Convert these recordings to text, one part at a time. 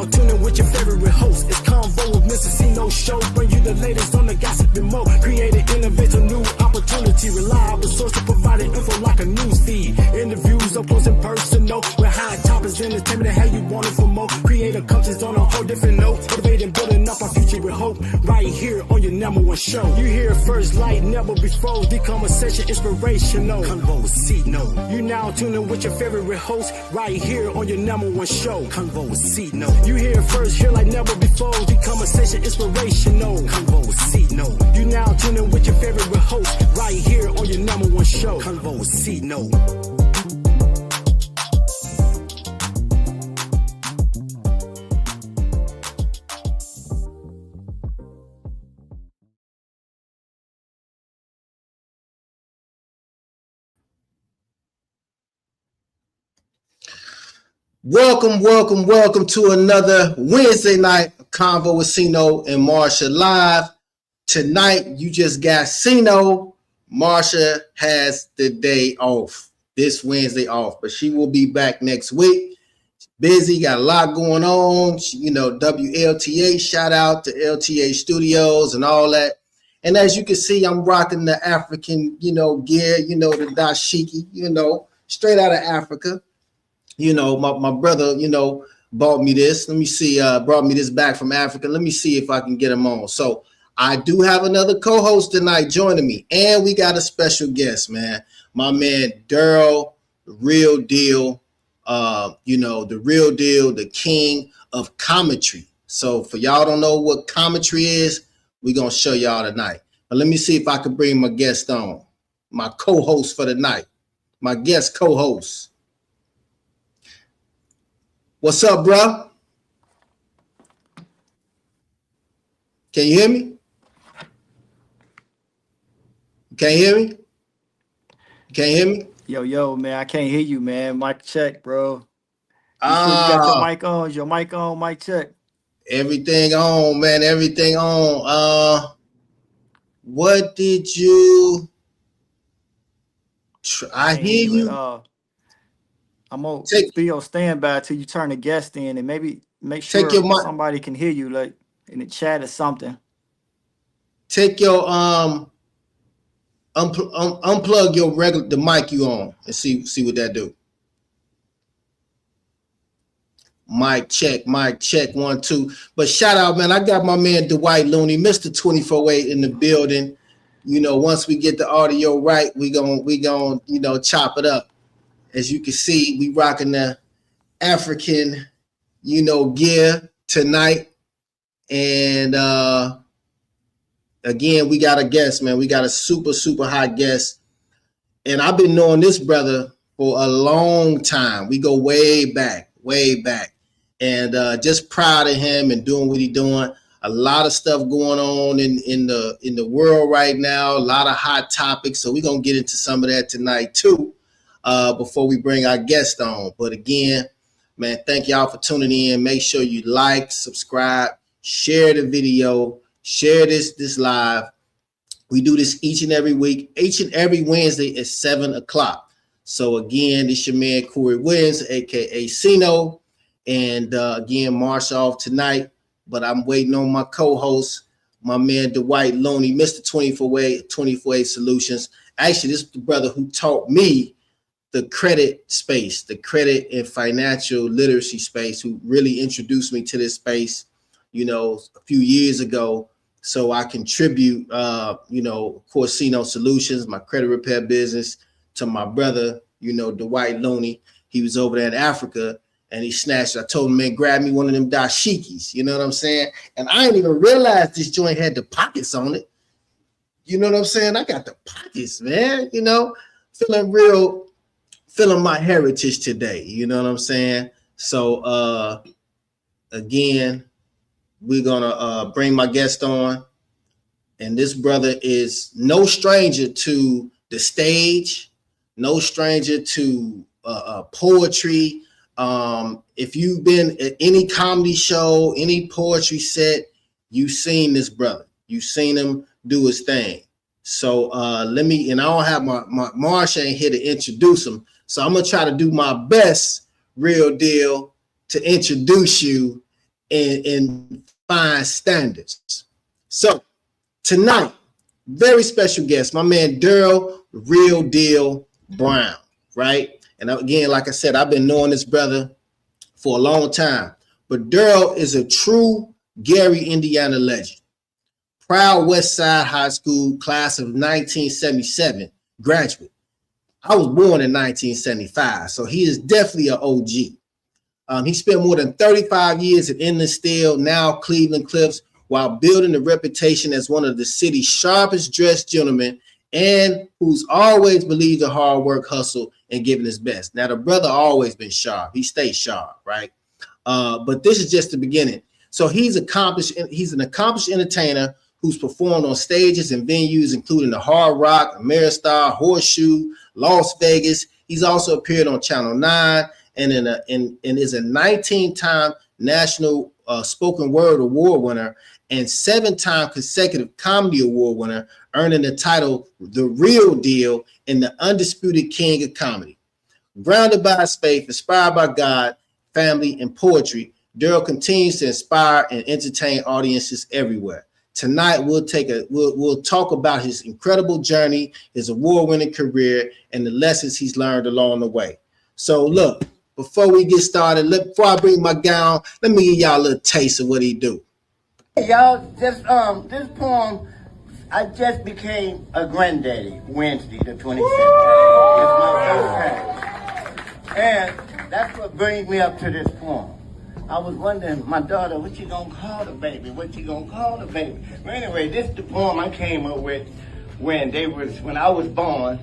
now tuning with your favorite host. It's Convo with Mr. CINO Show. Bring you the latest on the gossip and more. Creating innovative new opportunity. Reliable source of providing info like a news feed. Interviews up close and personal. With high topics, entertainment and how you want it for more. Creative content on a whole different note. Motivating, building up our future with hope. Right here on your number one show. You hear it first like never before. The conversation inspirational. Convo with CINO. You now tuning with your favorite host. Right here on your number one show. Convo with CINO. You hear it first here like never before. The conversation inspirational. Convo with CINO. You now tuning with your favorite host. Right here on your number one show. Convo with CINO. Welcome to another Wednesday night Convo with CINO and Marsha live. Tonight, you just got CINO. Marsha has the day off, this Wednesday off, but she will be back next week. She's busy, got a lot going on. WLTA, shout out to LTA Studios and all that. And as you can see, I'm rocking the African, gear, the dashiki, straight out of Africa. My brother, bought me this. Let me see, brought me this back from Africa. Let me see if I can get him on. So I do have another co-host tonight joining me. And we got a special guest, man. My man, Darryl, the real deal, the real deal, the king of Cometry. So for y'all don't know what Cometry is, we're going to show y'all tonight. But let me see if I can bring my guest on, my co-host for the night, my guest co-host. What's up, bro? Can you hear me? Can't hear me? Can't hear me? Yo, man, I can't hear you, man. Mic check, bro. You got your mic on? Is your mic on? Mic check. Everything on, man. Everything on. What did you? I hear you. I'm gonna be on standby till you turn the guest in, and maybe make sure somebody can hear you, like in the chat or something. Take your unplug your the mic you on and see what that do. Mic check, 1, 2. But shout out, man. I got my man Dwight Looney, Mr. 24/8 in the building. Once we get the audio right, we gonna chop it up. As you can see, we rocking the African, gear tonight. And again, we got a guest, man. We got a super, super hot guest. And I've been knowing this brother for a long time. We go way back. And just proud of him and doing what he's doing. A lot of stuff going on in the world right now. A lot of hot topics. So we're going to get into some of that tonight too. Before we bring our guest on. But again, man, thank y'all for tuning in. Make sure you like, subscribe, share the video, share this live. We do this each and every week, each and every Wednesday at 7 o'clock. So again, this your man Corey Williams, aka CINO, and again, Marsha off tonight. But I'm waiting on my co-host, my man Dwight Looney, Mr. 24/8 Solutions. Actually, this is the brother who taught me the credit space, the credit and financial literacy space, who really introduced me to this space, a few years ago. So I contribute, of course, CINO Solutions, my credit repair business, to my brother, Dwight Looney. He was over there in Africa and he snatched. I told him, man, grab me one of them dashikis. You know what I'm saying? And I didn't even realize this joint had the pockets on it. You know what I'm saying? I got the pockets, man. Feeling my heritage today, you know what I'm saying? So again, we're gonna bring my guest on, and this brother is no stranger to the stage, no stranger to poetry. If you've been at any comedy show, any poetry set, you've seen this brother. You've seen him do his thing. So let me, and I don't have my Marsha in here to introduce him. So I'm gonna try to do my best, real deal, to introduce you and fine standards. So tonight, very special guest, my man Darryl, Real Deal Brown, right? And again, like I said, I've been knowing this brother for a long time. But Darryl is a true Gary, Indiana legend. Proud West Side High School class of 1977 graduate. I was born in 1975, so he is definitely an OG. He spent more than 35 years at Inland Steel, now Cleveland Cliffs, while building a reputation as one of the city's sharpest dressed gentlemen and who's always believed in hard work, hustle, and giving his best. Now, the brother always been sharp. He stays sharp, right? But this is just the beginning. So he's an accomplished entertainer who's performed on stages and venues, including the Hard Rock, Ameristar, Horseshoe, Las Vegas. He's also appeared on Channel 9 and is a 19-time National Spoken Word Award winner and 7-time consecutive Comedy Award winner, earning the title The Real Deal and the Undisputed King of Comedy. Grounded by his faith, inspired by God, family, and poetry, Darryl continues to inspire and entertain audiences everywhere. Tonight, we'll talk about his incredible journey, his award-winning career, and the lessons he's learned along the way. So look, before we get started, before I bring my gown, let me give y'all a little taste of what he do. Hey, y'all, this poem, I just became a granddaddy Wednesday, the 27th. It's my first time. And that's what brings me up to this poem. I was wondering, my daughter, what you gonna call the baby? What you gonna call the baby? But anyway, this is the poem I came up with when I was born,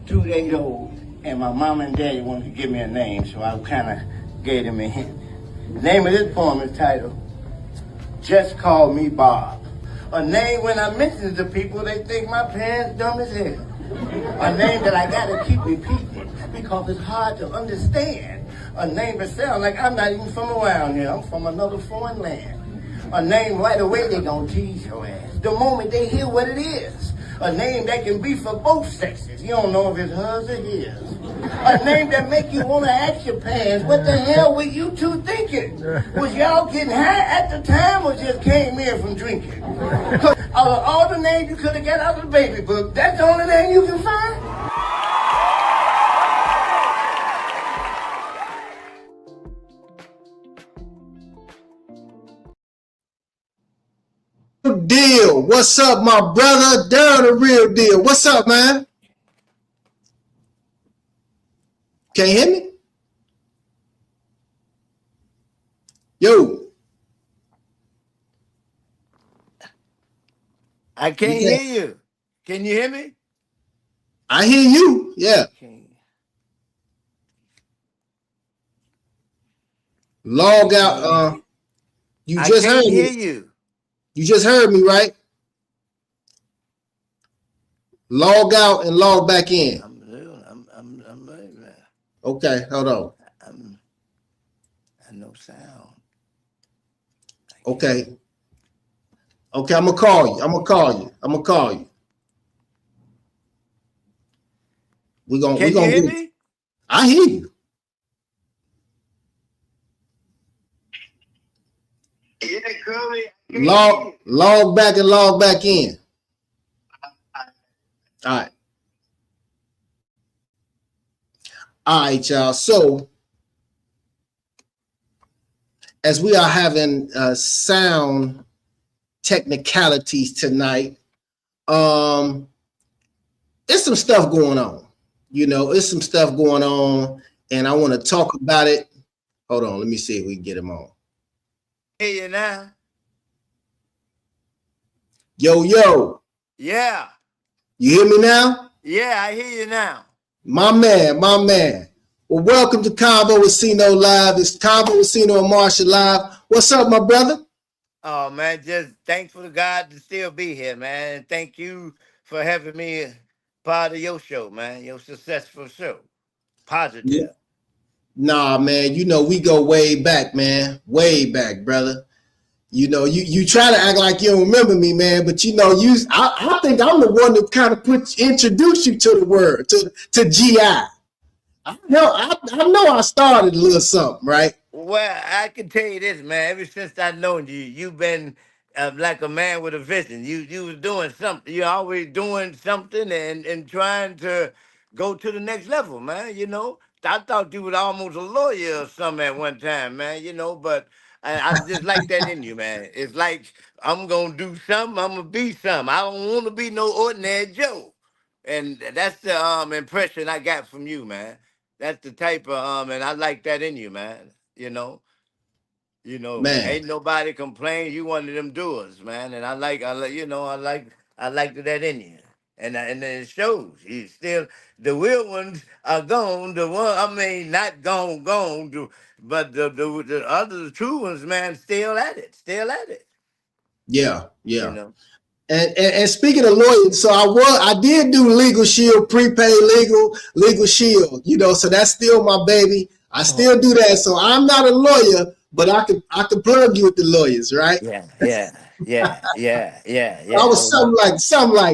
2 days old, and my mom and daddy wanted to give me a name, so I kind of gave them a hint. The name of this poem is titled, Just Call Me Bob. A name when I mention it to people, they think my parents dumb as hell. A name that I gotta keep repeating because it's hard to understand. A name that sounds like I'm not even from around here. I'm from another foreign land. A name right away they gonna tease your ass the moment they hear what it is. A name that can be for both sexes. You don't know if it's hers or his. A name that make you wanna ask your parents, what the hell were you two thinking? Was y'all getting high at the time or just came in from drinking? Out of all the names you could have got out of the baby book, that's the only name you can find? Deal. What's up, my brother? Darryl, the Real Deal. What's up, man? Can you hear me? Yo. I can't hear you. Can you hear me? I hear you. Yeah. Okay. Log out. You just heard me. I can't hear you. You just heard me, right? Log out and log back in. I'm right now. Okay, hold on. I know sound. Okay. Okay, I'm gonna call you. Can you hear me? I hear you. Yeah, Curly. Log back and log back in. All right, y'all. So as we are having sound technicalities tonight, there's some stuff going on. There's some stuff going on, and I want to talk about it. Hold on, let me see if we can get him on. Hear you now. Yo. Yeah. You hear me now? Yeah, I hear you now. My man. Well, welcome to Convo with CINO Live. It's Convo with CINO and MARSHA Live. What's up, my brother? Oh, man, just thankful to God to still be here, man. And thank you for having me part of your show, man. Your successful show. Positive. Yeah. Nah, man, we go way back, man. Way back, brother. You try to act like you don't remember me, man, but I think I'm the one that kind of introduced you to the word, to GI. I know I started a little something, right? Well, I can tell you this, man. Ever since I known you, you've been like a man with a vision. You was doing something. You're always doing something and trying to go to the next level, man. You know, I thought you was almost a lawyer or something at one time, man. You know, but I just like that in you, man. It's like I'm gonna do something. I'm gonna be something. I don't want to be no ordinary Joe, and that's the impression I got from you, man. That's the type of and I like that in you, man. You know, Man. ain't nobody complain. You one of them doers, man. And I like that in you. And then it shows. You still the real ones are gone. The one I mean, not gone, but the other true ones, man, still at it, Yeah, You yeah. know. And speaking of lawyers, so I did do Legal Shield, prepaid legal shield, you know, so that's still my baby. I still do that. So I'm not a lawyer, but I can plug you with the lawyers, right? I Yeah. was something like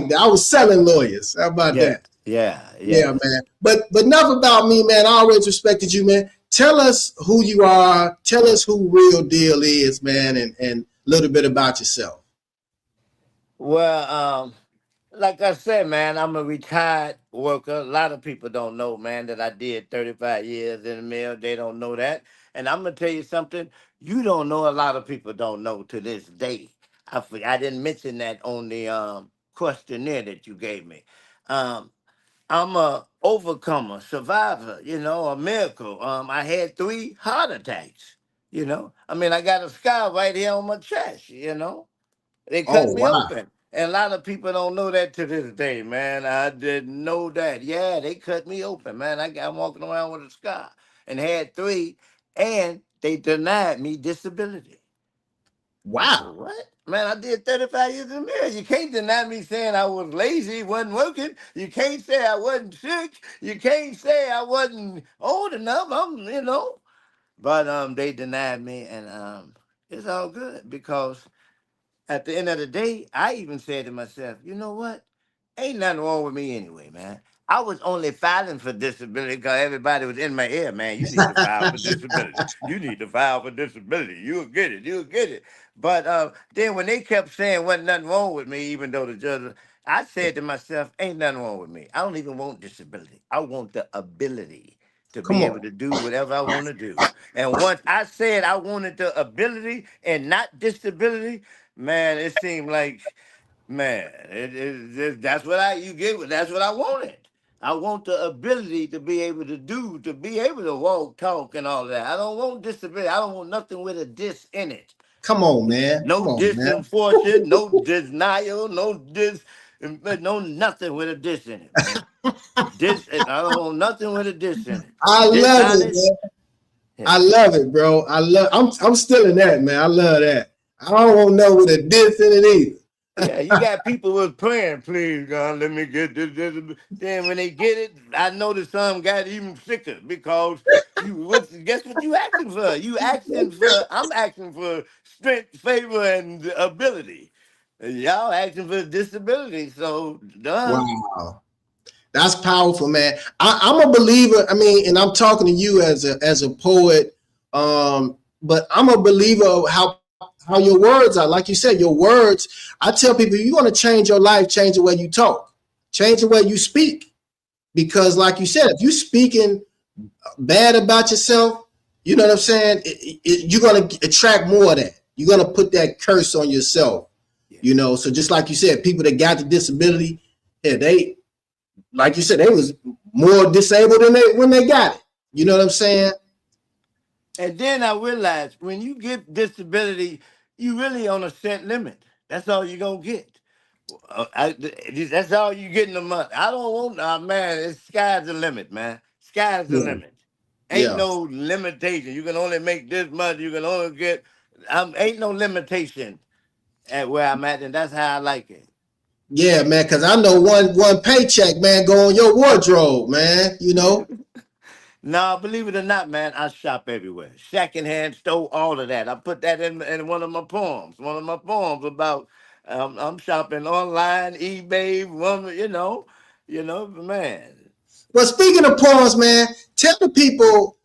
that. I was selling lawyers. How about that? Yeah, Yeah. man. But enough about me, man. I always respected you, man. Tell us who you are. Tell us who Real Deal is, man, and a little bit about yourself. Well, like I said, man, I'm a retired worker. A lot of people don't know, man, that I did 35 years in the mill. They don't know that. And I'm gonna tell you something. You don't know. A lot of people don't know to this day. I didn't mention that on the questionnaire that you gave me. Um, I'm a overcomer, survivor. You know, a miracle. I had 3 heart attacks. You know, I mean, I got a scar right here on my chest. You know. They cut Oh, me wow. open. And a lot of people don't know that to this day, man. I didn't know that. Yeah, they cut me open, man. I got walking around with a scar and had 3, and they denied me disability. I said, Wow. what? Man, I did 35 years in the mirror. You can't deny me saying I was lazy, wasn't working. You can't say I wasn't sick. You can't say I wasn't old enough. But they denied me, and it's all good because at the end of the day, I even said to myself, you know what? Ain't nothing wrong with me anyway, man. I was only filing for disability because everybody was in my ear, man. You need to file for disability. You need to file for disability. You'll get it. You'll get it. But then when they kept saying wasn't nothing wrong with me, even though the judge, I said to myself, ain't nothing wrong with me. I don't even want disability. I want the ability to Come be able on. to do whatever I want to do. And once I said I wanted the ability and not disability, man, it seemed like, man, that's what you get. That's what I wanted. I want the ability to be able to do, to be able to walk, talk, and all that. I don't want disability. I don't want nothing with a dis in it. Come on, man. No Come on, man. disenfortune, no denial, no nothing with a dis in it, man. I don't want nothing with a dis in it. I love it, Dishonest. man. Yeah. I love it, bro. I'm still in that, man. I love that. I don't want to know with a diss in it either. Yeah, you got people was praying, please God, let me get this. Then when they get it, I noticed some got even sicker because guess what you asking for? I'm asking for strength, favor, and ability. Y'all asking for disability, so duh. Wow. That's powerful, man. I'm a believer. I mean, and I'm talking to you as a poet, but I'm a believer of how your words are. Like you said, your words. I tell people, you want to change your life, change the way you talk, change the way you speak. Because, like you said, if you're speaking bad about yourself, you know what I'm saying? You're gonna attract more of that. You're gonna put that curse on yourself. Yeah. You know. So just like you said, people that got the disability, yeah, they, like you said, they was more disabled than when they got it. You know what I'm saying? And then I realized when you get disability, you really on a set limit. That's all you're gonna get. That's all you get in a month. I don't want, man. It's sky's the limit, man. Sky's the Yeah. limit. Ain't Yeah. no limitation. You can only make this much. You can only get. Ain't no limitation at where I'm at, and that's how I like it. Yeah, man. Because I know one paycheck, man, go on your wardrobe, man. You know. No, believe it or not, man, I shop everywhere. Secondhand store, all of that. I put that in one of my poems. One of my poems about I'm shopping online, eBay, woman, man. Well, speaking of poems, man, tell the people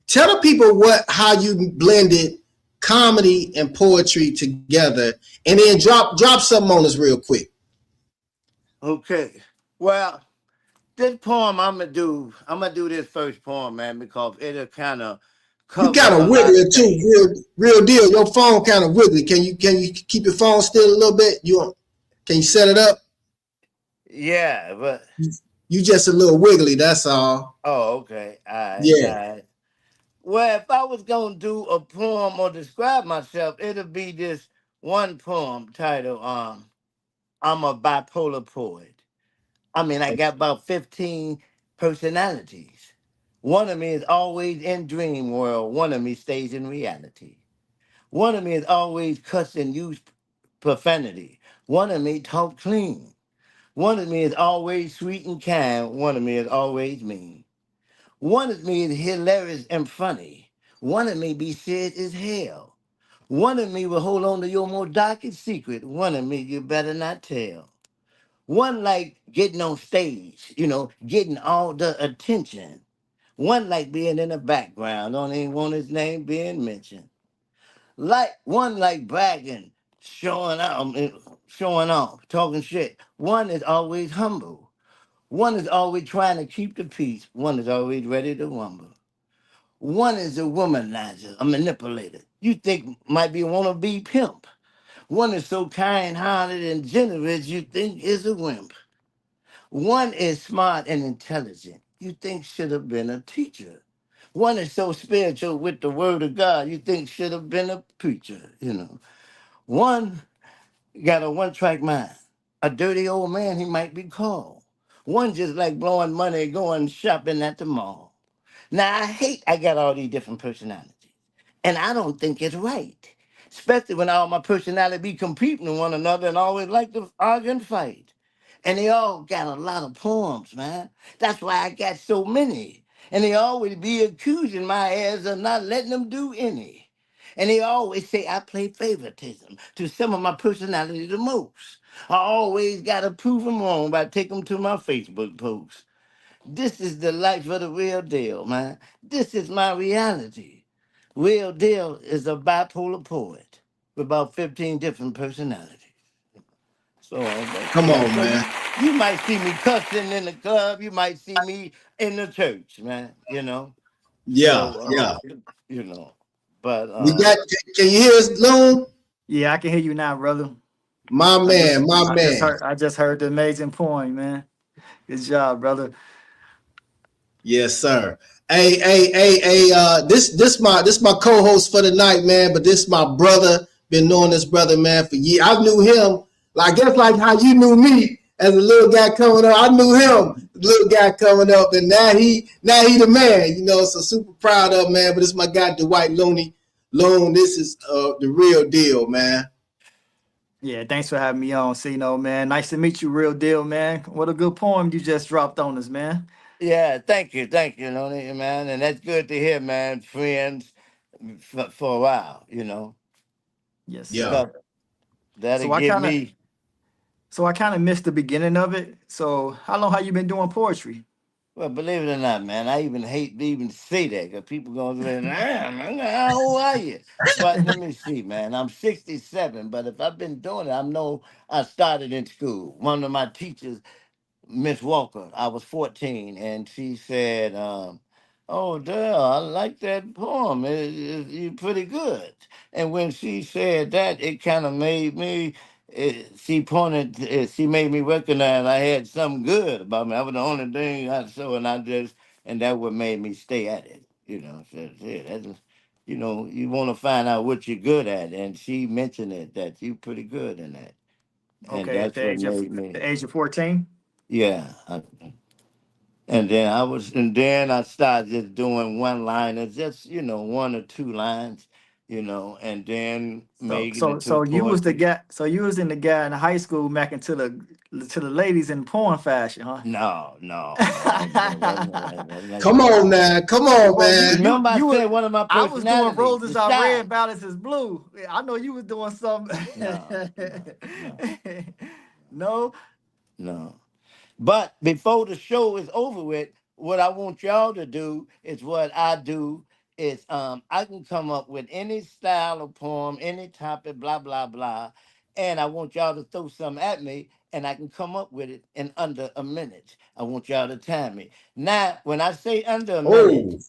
Tell the people how you blended comedy and poetry together, and then drop something on us real quick. Okay. Well, this poem I'm gonna do this first poem, man, because it'll kind of You cover kind a of lot wiggly of too, things. real deal. Your phone kind of wiggly. Can you keep your phone still a little bit? Can you set it up? Yeah, but You just a little wiggly. That's all. oh, okay. All right, all Yeah. right. Well, if I was gonna do a poem or describe myself, it'll be this one poem titled I'm a bipolar poet. I mean, I got about 15 personalities. One of me is always in dream world. One of me stays in reality. One of me is always cuss and use profanity. One of me talk clean. One of me is always sweet and kind. One of me is always mean. One of me is hilarious and funny. One of me be sad as hell. One of me will hold on to your more darkest secret. One of me you better not tell. One like getting on stage, getting all the attention. One like being in the background, don't even want his name being mentioned. Like one like bragging, showing off, talking shit. One is always humble. One is always trying to keep the peace. One is always ready to rumble. One is a womanizer, a manipulator. You think might be a wannabe pimp. One is so kind-hearted and generous you think is a wimp. One is smart and intelligent. You think should have been a teacher. One is so spiritual with the word of God. You think should have been a preacher. One got a one-track mind. A dirty old man he might be called. One just like blowing money going shopping at the mall. Now I got all these different personalities. And I don't think it's right. Especially when all my personality be competing with one another and always like to argue and fight. And they all got a lot of poems, man. That's why I got so many. And they always be accusing my ass of not letting them do any. And they always say I play favoritism to some of my personality the most. I always got to prove them wrong by taking them to my Facebook post. This is the life of the real deal, man. This is my reality. Real deal is a bipolar poet with about 15 different personalities. Come on, So man. you might see me cussing in the club. You might see me in the church, man. Yeah, So, yeah. you know, but We got. Can you hear us, Loon? Yeah, I can hear you now, brother. My I just man, my I just man. heard I just heard the amazing poem, man. Good job, brother. Yes, sir. Hey. This my co-host for the night, man. But this my brother. Been knowing this brother, man, for years. I knew him. I guess like how you knew me as a little guy coming up. I knew him, little guy coming up, and now he the man. So super proud of him, man. But it's my guy Dwight Looney. Loon, this is the real deal, man. Yeah, thanks for having me on, CINO, man. Nice to meet you, real deal, man. What a good poem you just dropped on us, man. yeah, thank you, man, and that's good to hear, man. Friends for a while, Yes, Yeah. sir. because that'll So I give kind of me. so I kind of missed the beginning of it. So how long have you been doing poetry? Well, believe it or not, man, I even hate to even say that because people gonna say, man, how old are you? But let me see, man. I'm 67, but if I've been doing it, I started in school. One of my teachers, Miss Walker, I was 14, and she said, "Oh, Darryl, I like that poem. You're pretty good." And when she said that, it kind of made me. She made me recognize I had something good about me. That was the only thing I saw, and that what made me stay at it. So yeah, you want to find out what you're good at, and she mentioned it that you pretty good in that, and Okay, at that's the what age of made me. 14. Yeah, and then I started just doing one liners, just one or two lines, and then So making so it to so you was the poetry. guy. So you was in the guy in high school macking to the ladies in porn fashion, huh? No, no, no, that's not Come what on happened. now. Come on, Well, you man. you Remember, I you were. said one of my I was doing personalities, the roses are red, shy. violets is blue. I know you was doing something. No, no, no, No. no. But before the show is over with, what I want y'all to do is what I do is I can come up with any style of poem, any topic, blah blah blah, and I want y'all to throw something at me, and I can come up with it in under a minute. I want y'all to time me. Now, when I say under a minute, Oh,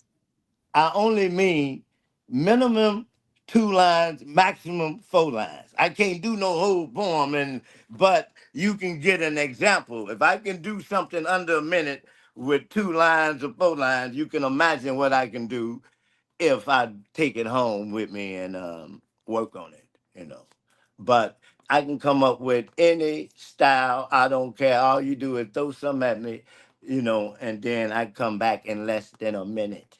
I only mean minimum 2 lines, maximum 4 lines. I can't do no whole poem, but you can get an example. If I can do something under a minute with 2 lines or 4 lines, you can imagine what I can do if I take it home with me and work on it. But I can come up with any style. I don't care. All you do is throw something at me, and then I come back in less than a minute.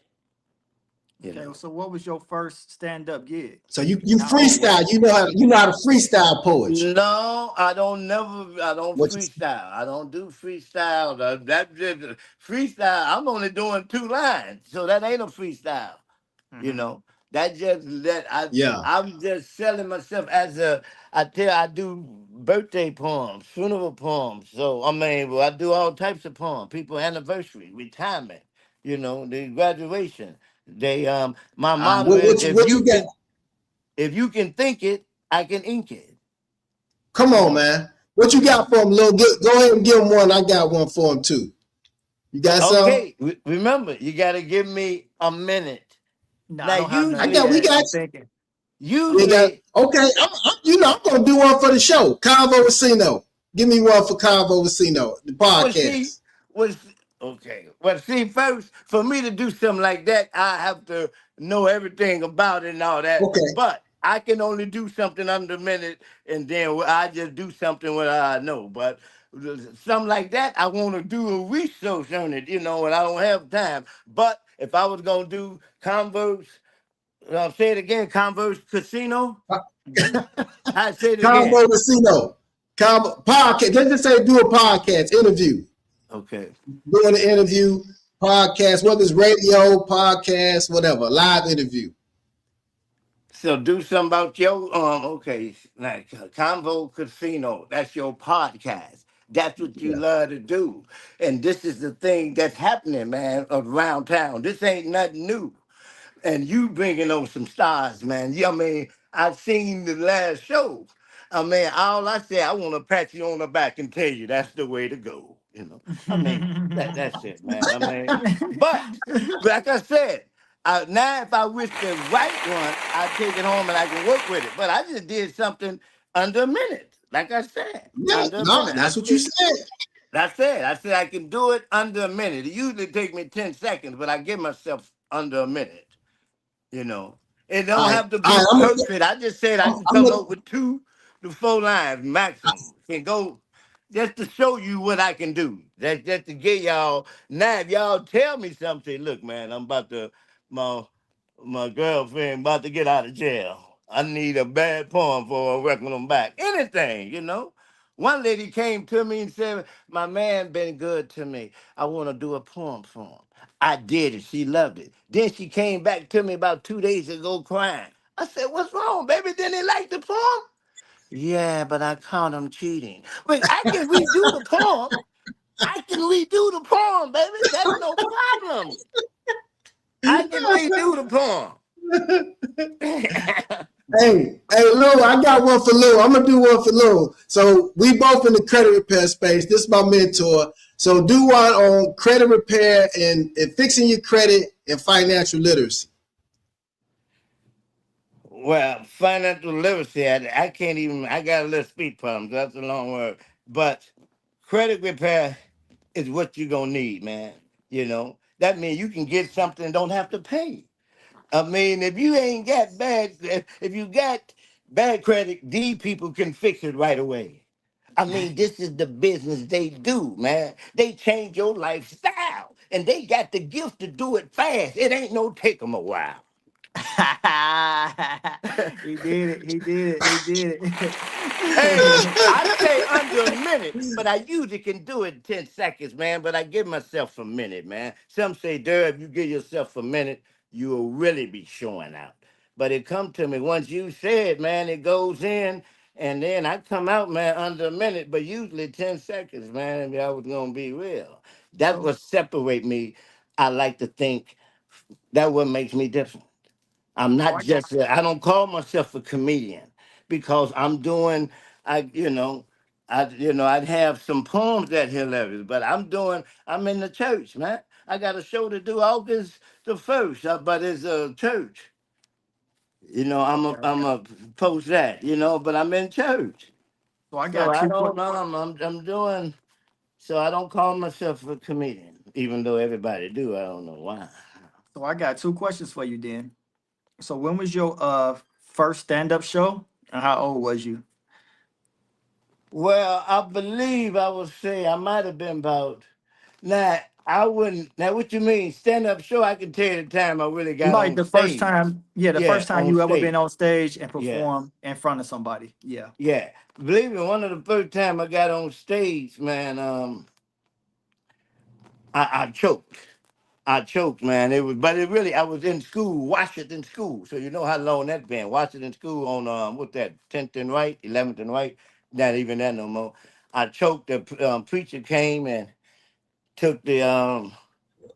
Okay, so what was your first stand-up gig? so you And how old were freestyle? you? You know how to freestyle poetry. No, I don't What you freestyle. I don't do freestyle. That just freestyle. I'm only doing 2 lines, so that ain't a freestyle. You Mm-hmm. know, that just that Yeah. I'm just selling myself as I do birthday poems, funeral poems. So I mean, well, I do all types of poems. People anniversary, retirement, the graduation. My motto is What you got? if you can think it, I can ink it. Come You on, know. man. What you got for him, Lil? Go ahead and give him one. I got one for him too. You got some? Okay, remember, you got to give me a minute. No, I Now, don't have none usually, We yet. got I'm thinking. We got usually, okay. I'm gonna do one for the show. Convo with CINO. Give me one for Convo with CINO, the well, see, podcast. was okay. Well, see, first, for me to do something like that, I have to know everything about it and all that. Okay. But I can only do something under a minute, and then I just do something what I know. But something like that, I want to do a research on it, and I don't have time. But if I was gonna do converse. Say it again, Converse Casino. Mhm. I say it again. Convo with CINO. Convo podcast. Let's just say do a podcast interview. Okay. Doing an interview podcast, whether it's radio, podcast, whatever, live interview. So do something about your okay, like Convo Casino. That's your podcast. That's what you Yeah. love to do. And this is the thing that's happening, man, around town. This ain't nothing new. And you bringing on some stars, man. Yeah, I mean, I've seen the last show. I mean, all I say, I want to pat you on the back and tell you that's the way to go. I mean, that's it, man. I mean, but like I said, now if I wish to write one, I take it home and I can work with it. But I just did something under a minute. Like I said, Yeah, under a no, minute. that's what you said. I said I can do it under a minute. It usually take me 10 seconds, but I give myself under a minute. You know, it don't All right, have to all be right. perfect. I just said I can I'm come gonna, up with 2 to 4 lines maximum. Can go just to show you what I can do. That's just to get y'all. Now, if y'all tell me something, look, man, I'm about to my my girlfriend about to get out of jail. I need a bad poem for a record them back. Anything. One lady came to me and said, "My man been good to me. I want to do a poem for him." I did it. She loved it. Then she came back to me about 2 days ago crying. I said, "What's wrong, baby? Didn't he like the poem?" Yeah, but I caught him cheating. But I can redo the poem. I can redo the poem, baby. That's no problem. I can redo the poem. Lou, I got one for Lou. I'm gonna do one for Lou. So we both in the credit repair space. This is my mentor. So do one on credit repair and fixing your credit and financial literacy. Well, financial literacy, I can't even, I got a little speech problems. That's a long word. But credit repair is what you're going to need, man. That means you can get something and don't have to pay. I mean, if you ain't got if you got bad credit, these people can fix it right away. I mean, this is the business they do, man. They change your lifestyle and they got the gift to do it fast. It ain't no take them a while. He did it. He did it. He did Hey, it. I say under a minute, but I usually can do it in 10 seconds, man. But I give myself a minute, man. Some say, Darryl, if you give yourself a minute, you will really be showing out. But it come to me, once you say it, man, it goes in, and then I come out, man, under a minute, but usually 10 seconds, man, if I was going to be real. That's So what separate me, I like to think, That what makes me different. I'm So not just I don't call myself a comedian because I'm doing I'd have some poems that hilarious, but I'm in the church, man. I got a show to do August the 1st, but it's a church. I'm a post that, but I'm in church. So I So got I two don't que- know. I'm doing so I don't call myself a comedian, even though everybody do. I don't know why. so I got two questions for you then. So when was your first stand-up show and how old was you? Well, I believe I would say I might have been about now. I wouldn't now. What you mean stand up show? I can tell you the time I really got Like on the first stage. time, yeah, the Yeah, first time on you ever been stage. on stage and Yeah, performed in front of somebody. Yeah. yeah. Believe me, one of the first time I got on stage, man, I choked. I choked, man. But it really, I was in school, Washington School. So you know how long that been. Washington School on, what's that, 10th and Right, 11th and Right? Not even that no more. I choked. The preacher came and took the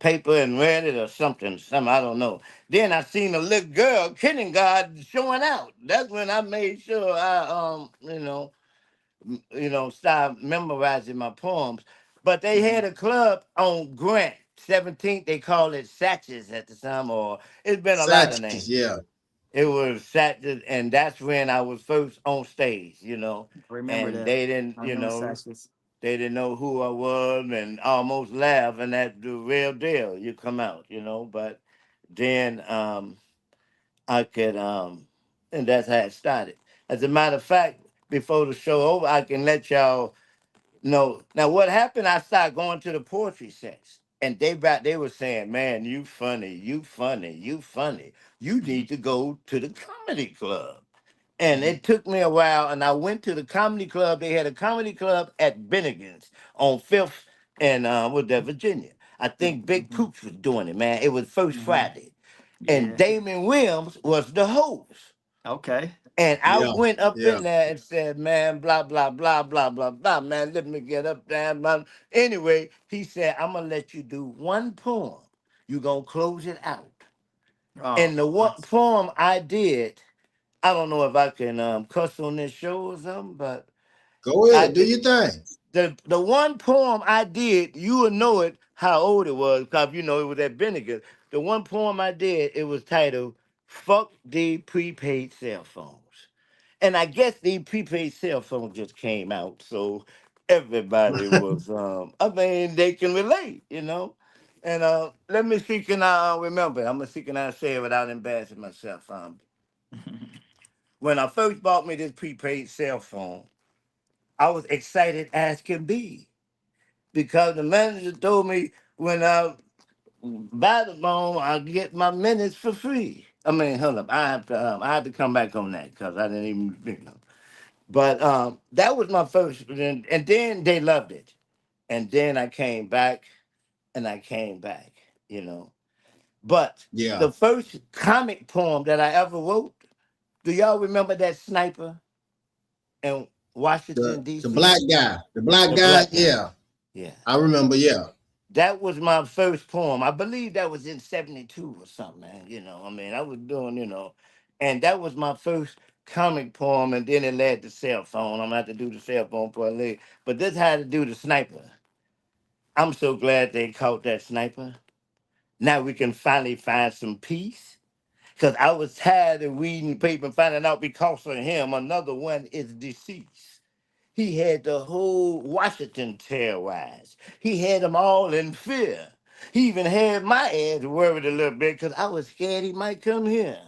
paper and read it or something, I don't know. Then I seen a little girl, kindergarten, showing out. That's when I made sure I, start memorizing my poems. But they Mhm. had a club on Grant, 17th. They called it Satches at the time, or it's been a lot of Satches, names. yeah. It was Satches, and that's when I was first on stage, Remember and that. they didn't, I remember Sashes. they didn't know who I was and almost laugh, and that's the real deal. You come out, but then I could, and that's how it started. As a matter of fact, before the show over, I can let y'all know. Now, what happened? I started going to the poetry sets, and they were saying, "Man, you funny, you funny, you funny. You need to go to the comedy club." And Mhm. it took me a while, and I went to the comedy club. They had a comedy club at Bennigan's on Fifth and with that Virginia. I think Big Mhm. Pooch was doing it, man. It was first Mhm. Friday, and Yeah. Damon Williams was the host. Okay. And I Yeah. went up Yeah. in there and said, "Man, blah blah blah blah blah blah, man. Let me get up there." Man. Anyway, he said, "I'm gonna let you do one poem. You gonna close it out." Oh, And the one nice. poem I did, I don't know if I can cuss on this show or something, but Go I ahead, do did your thing. the one poem I did. You will know it how old it was because it was at Vinegar. The one poem I did, it was titled "Fuck the Prepaid Cell Phones," and I guess the prepaid cell phone just came out, so everybody was. I mean, they can relate. And let me see, can I remember? I'm gonna see, can I say it without embarrassing myself? When I first bought me this prepaid cell phone, I was excited as can be because the manager told me when I buy the phone, I get my minutes for free. I mean, hold up, I have to come back on that because I didn't even. But that was my first, and then they loved it, and then I came back, and I came back. But Yeah. the first comic poem that I ever wrote, do y'all remember that sniper in Washington The D.C.? black guy. The black The guy, black guy. yeah. Yeah. I remember, yeah. That was my first poem. I believe that was in 72 or something, man. I mean, I was doing, and that was my first comic poem, and then it led to cell phone. I'm gonna have to do the cell phone for a later. But this had to do the sniper. I'm so glad they caught that sniper. Now we can finally find some peace. Because I was tired of reading the paper and finding out because of him, another one is deceased. He had the whole Washington terrorized. He had them all in fear. He even had my ass worried a little bit because I was scared he might come here.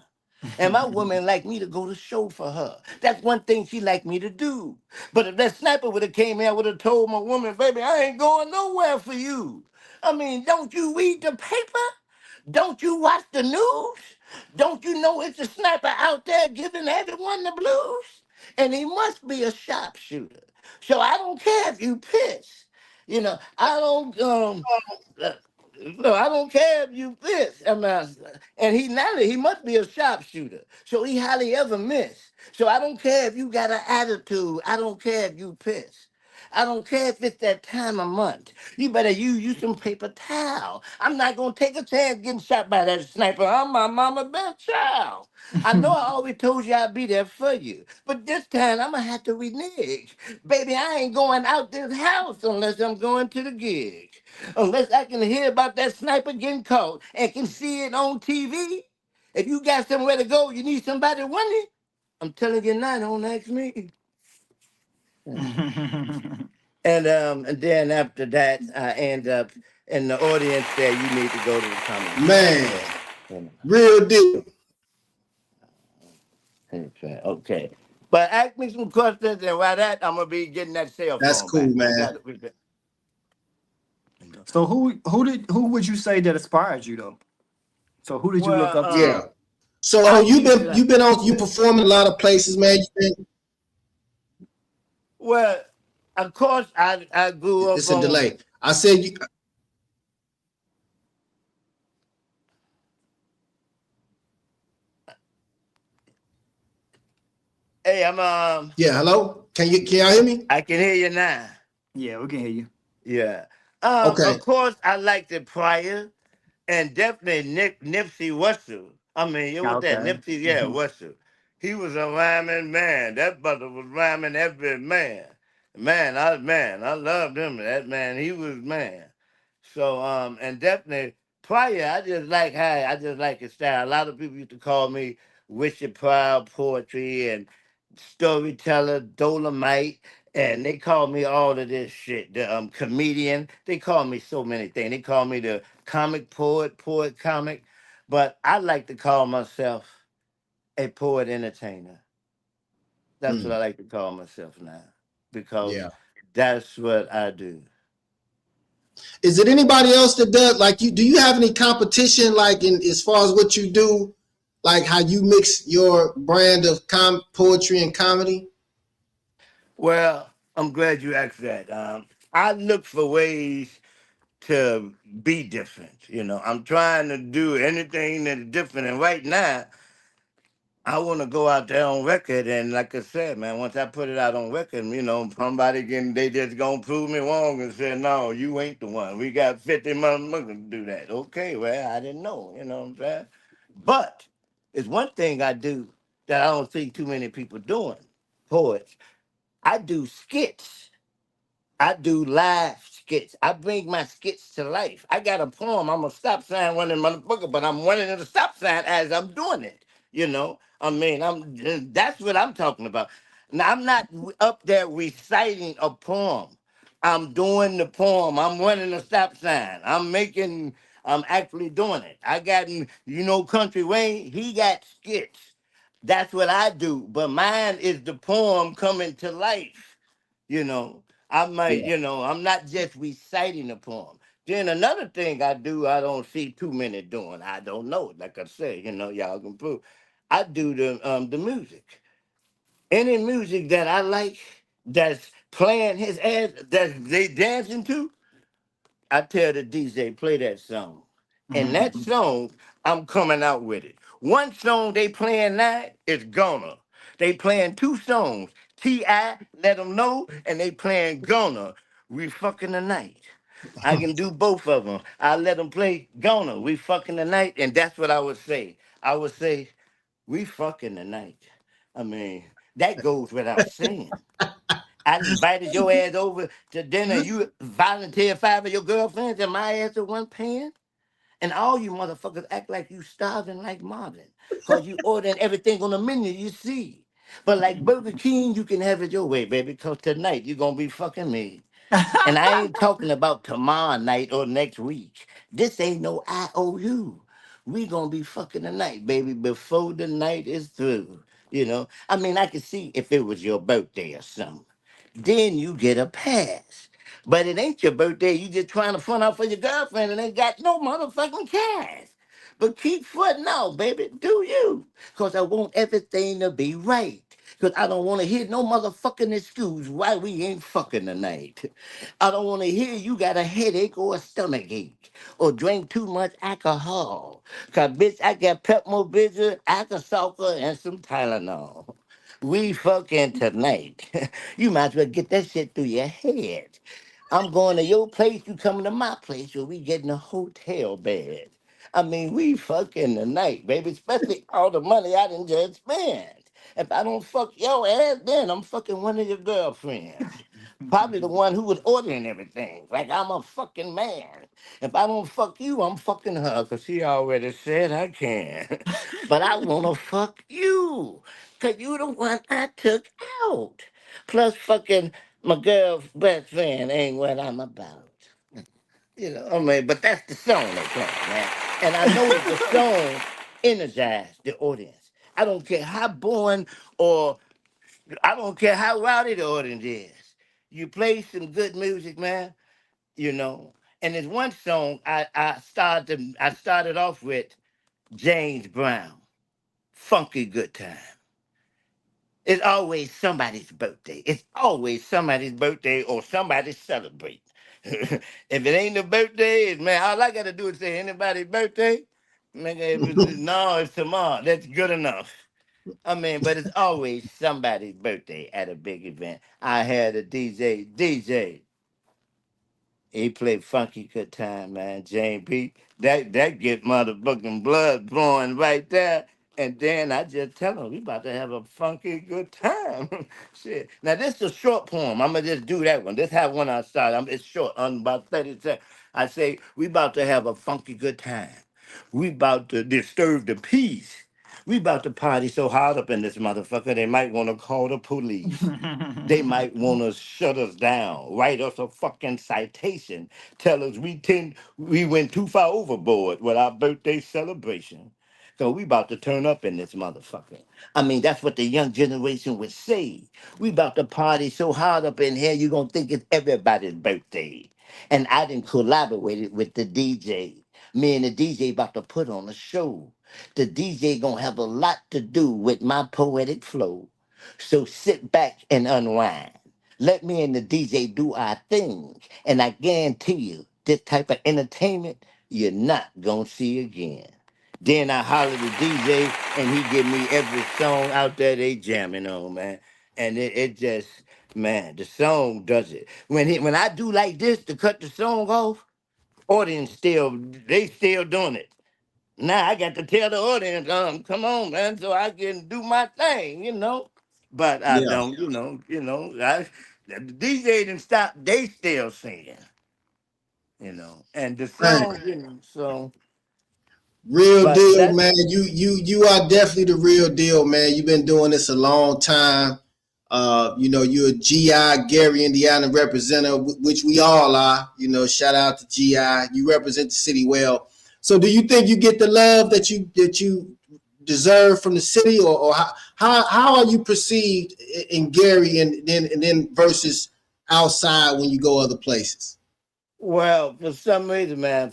And my woman liked me to go to show for her. That's one thing she liked me to do. But if that sniper would have came here, I would have told my woman, "Baby, I ain't going nowhere for you." I mean, don't you read the paper? Don't you watch the news? Don't you know it's a sniper out there giving everyone the blues? And he must be a sharpshooter. So I don't care if you piss. I don't uh, no, I don't care if you piss. And he must be a sharpshooter. So he hardly ever miss. So I don't care if you got an attitude. I don't care if you piss. I don't care if it's that time of month. You better use some paper towel. I'm not gonna take a chance getting shot by that sniper. I'm my mama best child. I know I always told you I'd be there for you, but this time I'm gonna have to renege. Baby, I ain't going out this house unless I'm going to the gig. Unless I can hear about that sniper getting caught and can see it on TV. If you got somewhere to go, you need somebody running. I'm telling you now, don't ask me. And then after that, I end up in the audience there. You need to go to the comment Man, section. real deal. Okay. But ask me some questions, and while that, I'm gonna be getting that cell That's phone back. cool, man. So who would you say that inspired you though? So who did you look up to? Yeah. So you perform in a lot of places, man. Well, of course, I grew up It's a on. delay. I said you. Hey, I'm Yeah, hello. Can y'all hear me? I can hear you now. Yeah, we can hear you. Yeah. Okay. Of course, I liked it prior, and definitely Nipsey Hussle. I mean, it was that Okay. Nipsey, yeah, Hussle. He was a rhyming man. That brother was rhyming every man. Man, I loved him. That man, he was man. So and definitely prior, I just like his style. A lot of people used to call me Wishy Proud Poetry and storyteller, Dolomite, and they call me all of this shit. The comedian. They call me so many things. They call me the comic poet comic. But I like to call myself a poet entertainer. That's what I like to call myself now. Because Yeah. that's what I do. Is it anybody else that does like you? Do you have any competition like in as far as what you do, like how you mix your brand of poetry and comedy? Well, I'm glad you asked that. I look for ways to be different. I'm trying to do anything that's different. And right now, I want to go out there on record. And like I said, man, once I put it out on record, they just going to prove me wrong and say, no, you ain't the one. We got 50 motherfuckers to do that. Okay, well, I didn't know. You know what I'm saying? But it's one thing I do that I don't see too many people doing, poets. I do skits. I do live skits. I bring my skits to life. I got a poem. I'm a stop sign running motherfucker, but I'm running in the stop sign as I'm doing it. I mean, that's what I'm talking about. Now I'm not up there reciting a poem. I'm doing the poem. I'm running the stop sign. I'm actually doing it. I got, Country Wayne, he got skits. That's what I do. But mine is the poem coming to life, you know. I might, I'm not just reciting a poem. Then another thing I do, I don't see too many doing. I don't know. Like I say, y'all can prove. I do the music. Any music that I like that's playing his ass, that they dancing to, I tell the DJ, play that song. And that song, I'm coming out with it. One song they playing now is Gonna. They playing two songs. T.I. Let Them Know, and they playing Gonna. We fucking the night. I can do both of them. I let them play Gonna. We fucking the night, and that's what I would say. I would say, we fucking the night. I mean, that goes without saying. I invited your ass over to dinner. You volunteered 5 of your girlfriends, and my ass the one paying. And all you motherfuckers act like you starving like Marvin, cause you ordering everything on the menu you see. But like Burger King, you can have it your way, baby. Cause tonight you gonna be fucking me. And I ain't talking about tomorrow night or next week. This ain't no IOU. We gonna be fucking tonight, baby, before the night is through. I mean, I could see if it was your birthday or something. Then you get a pass. But it ain't your birthday. You just trying to front out for your girlfriend and ain't got no motherfucking cash. But keep fronting out, baby. Do you? Because I want everything to be right. Because I don't want to hear no motherfucking excuse why we ain't fucking tonight. I don't want to hear you got a headache or a stomach ache or drink too much alcohol. Because, bitch, I got Pepto Bismol, Alka-Seltzer, and some Tylenol. We fucking tonight. You might as well get that shit through your head. I'm going to your place, you coming to my place, where we getting a hotel bed. I mean, we fucking tonight, baby, especially all the money I done just spent. If I don't fuck your ass, then I'm fucking one of your girlfriends. Probably the one who was ordering everything. Like I'm a fucking man. If I don't fuck you, I'm fucking her, because she already said I can. But I want to fuck you, because you the one I took out. Plus, fucking my girl's best friend ain't what I'm about. I mean, but that's the song they playing, man. And I know that the song energized the audience. I don't care how boring or I don't care how rowdy the audience is. You play some good music, man, you know. And there's one song I started off with James Brown, Funky Good Time. It's always somebody's birthday. It's always somebody's birthday or somebody celebrate. If it ain't a birthday, man, all I gotta do is say anybody's birthday. No, it's tomorrow. That's good enough. I mean, but it's always somebody's birthday at a big event. I had a DJ. He played Funky Good Time, man. Jane Pete. That get motherfucking blood flowing right there. And then I just tell him we about to have a funky good time. Shit. Now this is a short poem. I'm gonna just do that one. This have one outside. It's short, about 30 seconds. I say we about to have a funky good time. We about to disturb the peace. We about to party so hard up in this motherfucker they might want to call the police. They might want to shut us down, write us a fucking citation, tell us we went too far overboard with our birthday celebration. So we about to turn up in this motherfucker. I mean, that's what the young generation would say. We about to party so hard up in here, you gonna think it's everybody's birthday. And I done collaborated with the DJ. Me and the DJ about to put on a show. The DJ gonna have a lot to do with my poetic flow. So sit back and unwind. Let me and the DJ do our thing. And I guarantee you, this type of entertainment you're not gonna see again. Then I holler the DJ and he give me every song out there they jamming on, man. And it just, man, the song does it. When I do like this to cut the song off, audience they still doing it. Now I got to tell the audience, come on, man, so I can do my thing. But I Yeah, don't, the DJ didn't stop, they still singing. And the man. song. Real But deal, that's man. You are definitely the real deal, man. You've been doing this a long time. You're a GI Gary, Indiana representative, which we all are. Shout out to GI. You represent the city well. So, do you think you get the love that you deserve from the city, or how are you perceived in Gary, and then versus outside when you go other places? Well, for some reason, man,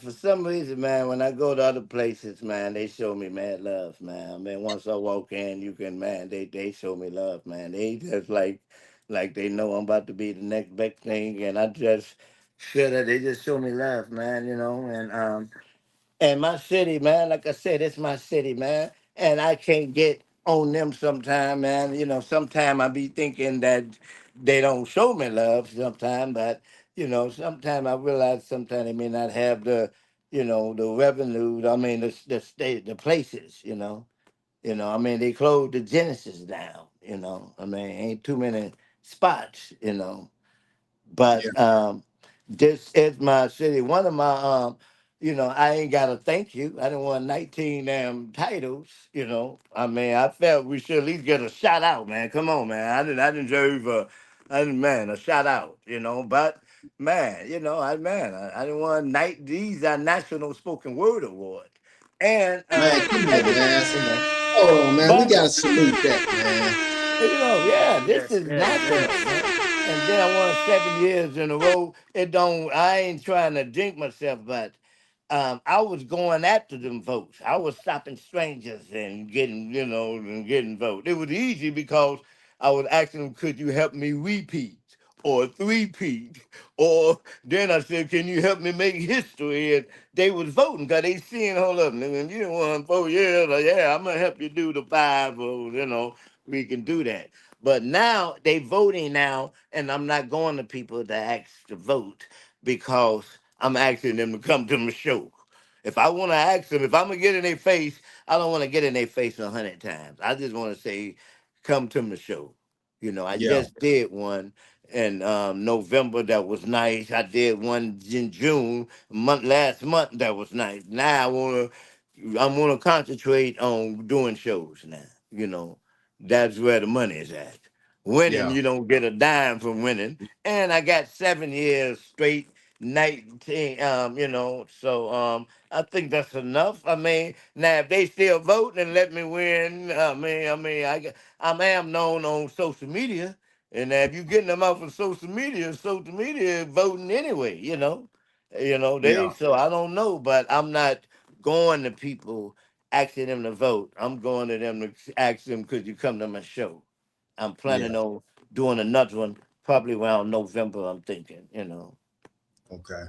when I go to other places, man, they show me mad love, man. I mean, once I walk in, you can, man, they show me love, man. They just like they know I'm about to be the next big thing, and I just feel that they just show me love, man. And my city, man, like I said, it's my city, man. And I can't get on them sometime, man. Sometime I be thinking that they don't show me love sometime, but sometime I realize sometimes they may not have the revenue. I mean, the state, the places, I mean, they closed the Genesis down, I mean, ain't too many spots. Yeah, But this is my city. One of my I ain't gotta thank you. I didn't want 19 titles. I mean, I felt we should at least get a shout out, man. Come on, man. I didn't deserve a shout out. But man, I didn't want these are national spoken word award. And man. Come at on, the man. you know, Hold on, man. We but gotta salute that, man. yeah, this Yes, is yes, national, yes. man. And then I won 7 years in a row. I ain't trying to drink myself, but I was going after them votes. I was stopping strangers and getting votes. It was easy because I was asking them, could you help me repeat or three-peat? Or then I said, can you help me make history? And they was voting because they hold up, nigga, you won 4 years. Like, yeah, I'm going to help you do the five or. we can do that. But now they voting now, and I'm not going to people to ask to vote because I'm asking them to come to my show. If I want to ask them, if I'm gonna get in their face, I don't want to get in their face 100 times. I just want to say, come to my show. I Yeah. just did one in November that was nice. I did one in June, last month that was nice. Now I wanna concentrate on doing shows now. That's where the money is at. Winning, Yeah. you don't get a dime from winning. And I got 7 years straight 19, so I think that's enough. I mean, now if they still vote and let me win, I am known on social media, and if you getting them off of social media is voting anyway. They Yeah. so I don't know, but I'm not going to people asking them to vote. I'm going to them to ask them, could you come to my show? I'm Yeah. planning on doing another one probably around November. I'm thinking. Okay.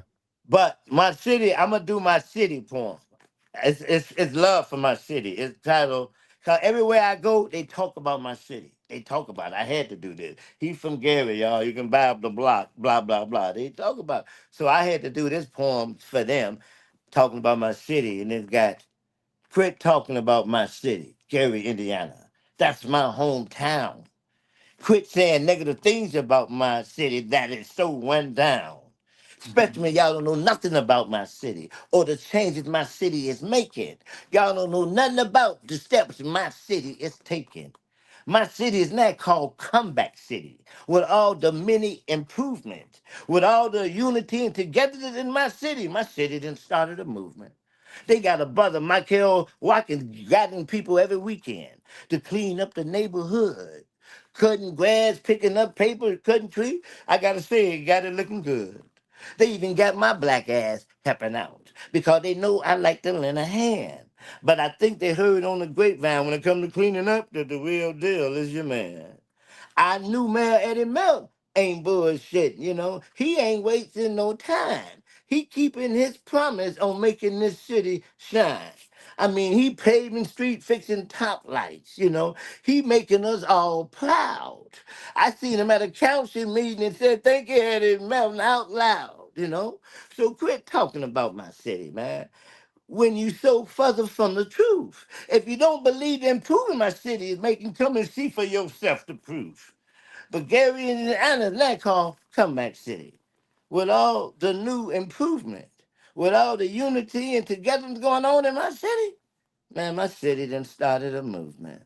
But my city, I'm gonna do my city poem. It's love for my city. It's titled. Cause everywhere I go, they talk about my city. They talk about it. I had to do this. He's from Gary, y'all. You can buy up the block. Blah blah blah. They talk about. So I had to do this poem for them, talking about my city, and it's got quit talking about my city, Gary, Indiana. That's my hometown. Quit saying negative things about my city that is so run down. Especially when y'all don't know nothing about my city or the changes my city is making. Y'all don't know nothing about the steps my city is taking. My city is now called Comeback City, with all the many improvements, with all the unity and togetherness in my city. My city done started a movement. They got a brother, Michael Watkins, guiding people every weekend to clean up the neighborhood. Cutting grass, picking up paper, cutting trees. I gotta say, it got it looking good. They even got my black ass helping out because they know I like to lend a hand. But I think they heard on the grapevine when it come to cleaning up that the real deal is your man. I knew Mayor Eddie Mel ain't bullshit. He ain't wasting no time. He keeping his promise on making this city shine. I mean, he paving street, fixing top lights. He making us all proud. I seen him at a council meeting and said, thank you, Eddie Melton, out loud. So quit talking about my city, man, when you so further from the truth. If you don't believe in improving my city, is making come and see for yourself the proof. But Gary, Indiana, is now called Comeback City. With all the new improvement, with all the unity and togetherness going on in my city, man, my city done started a movement.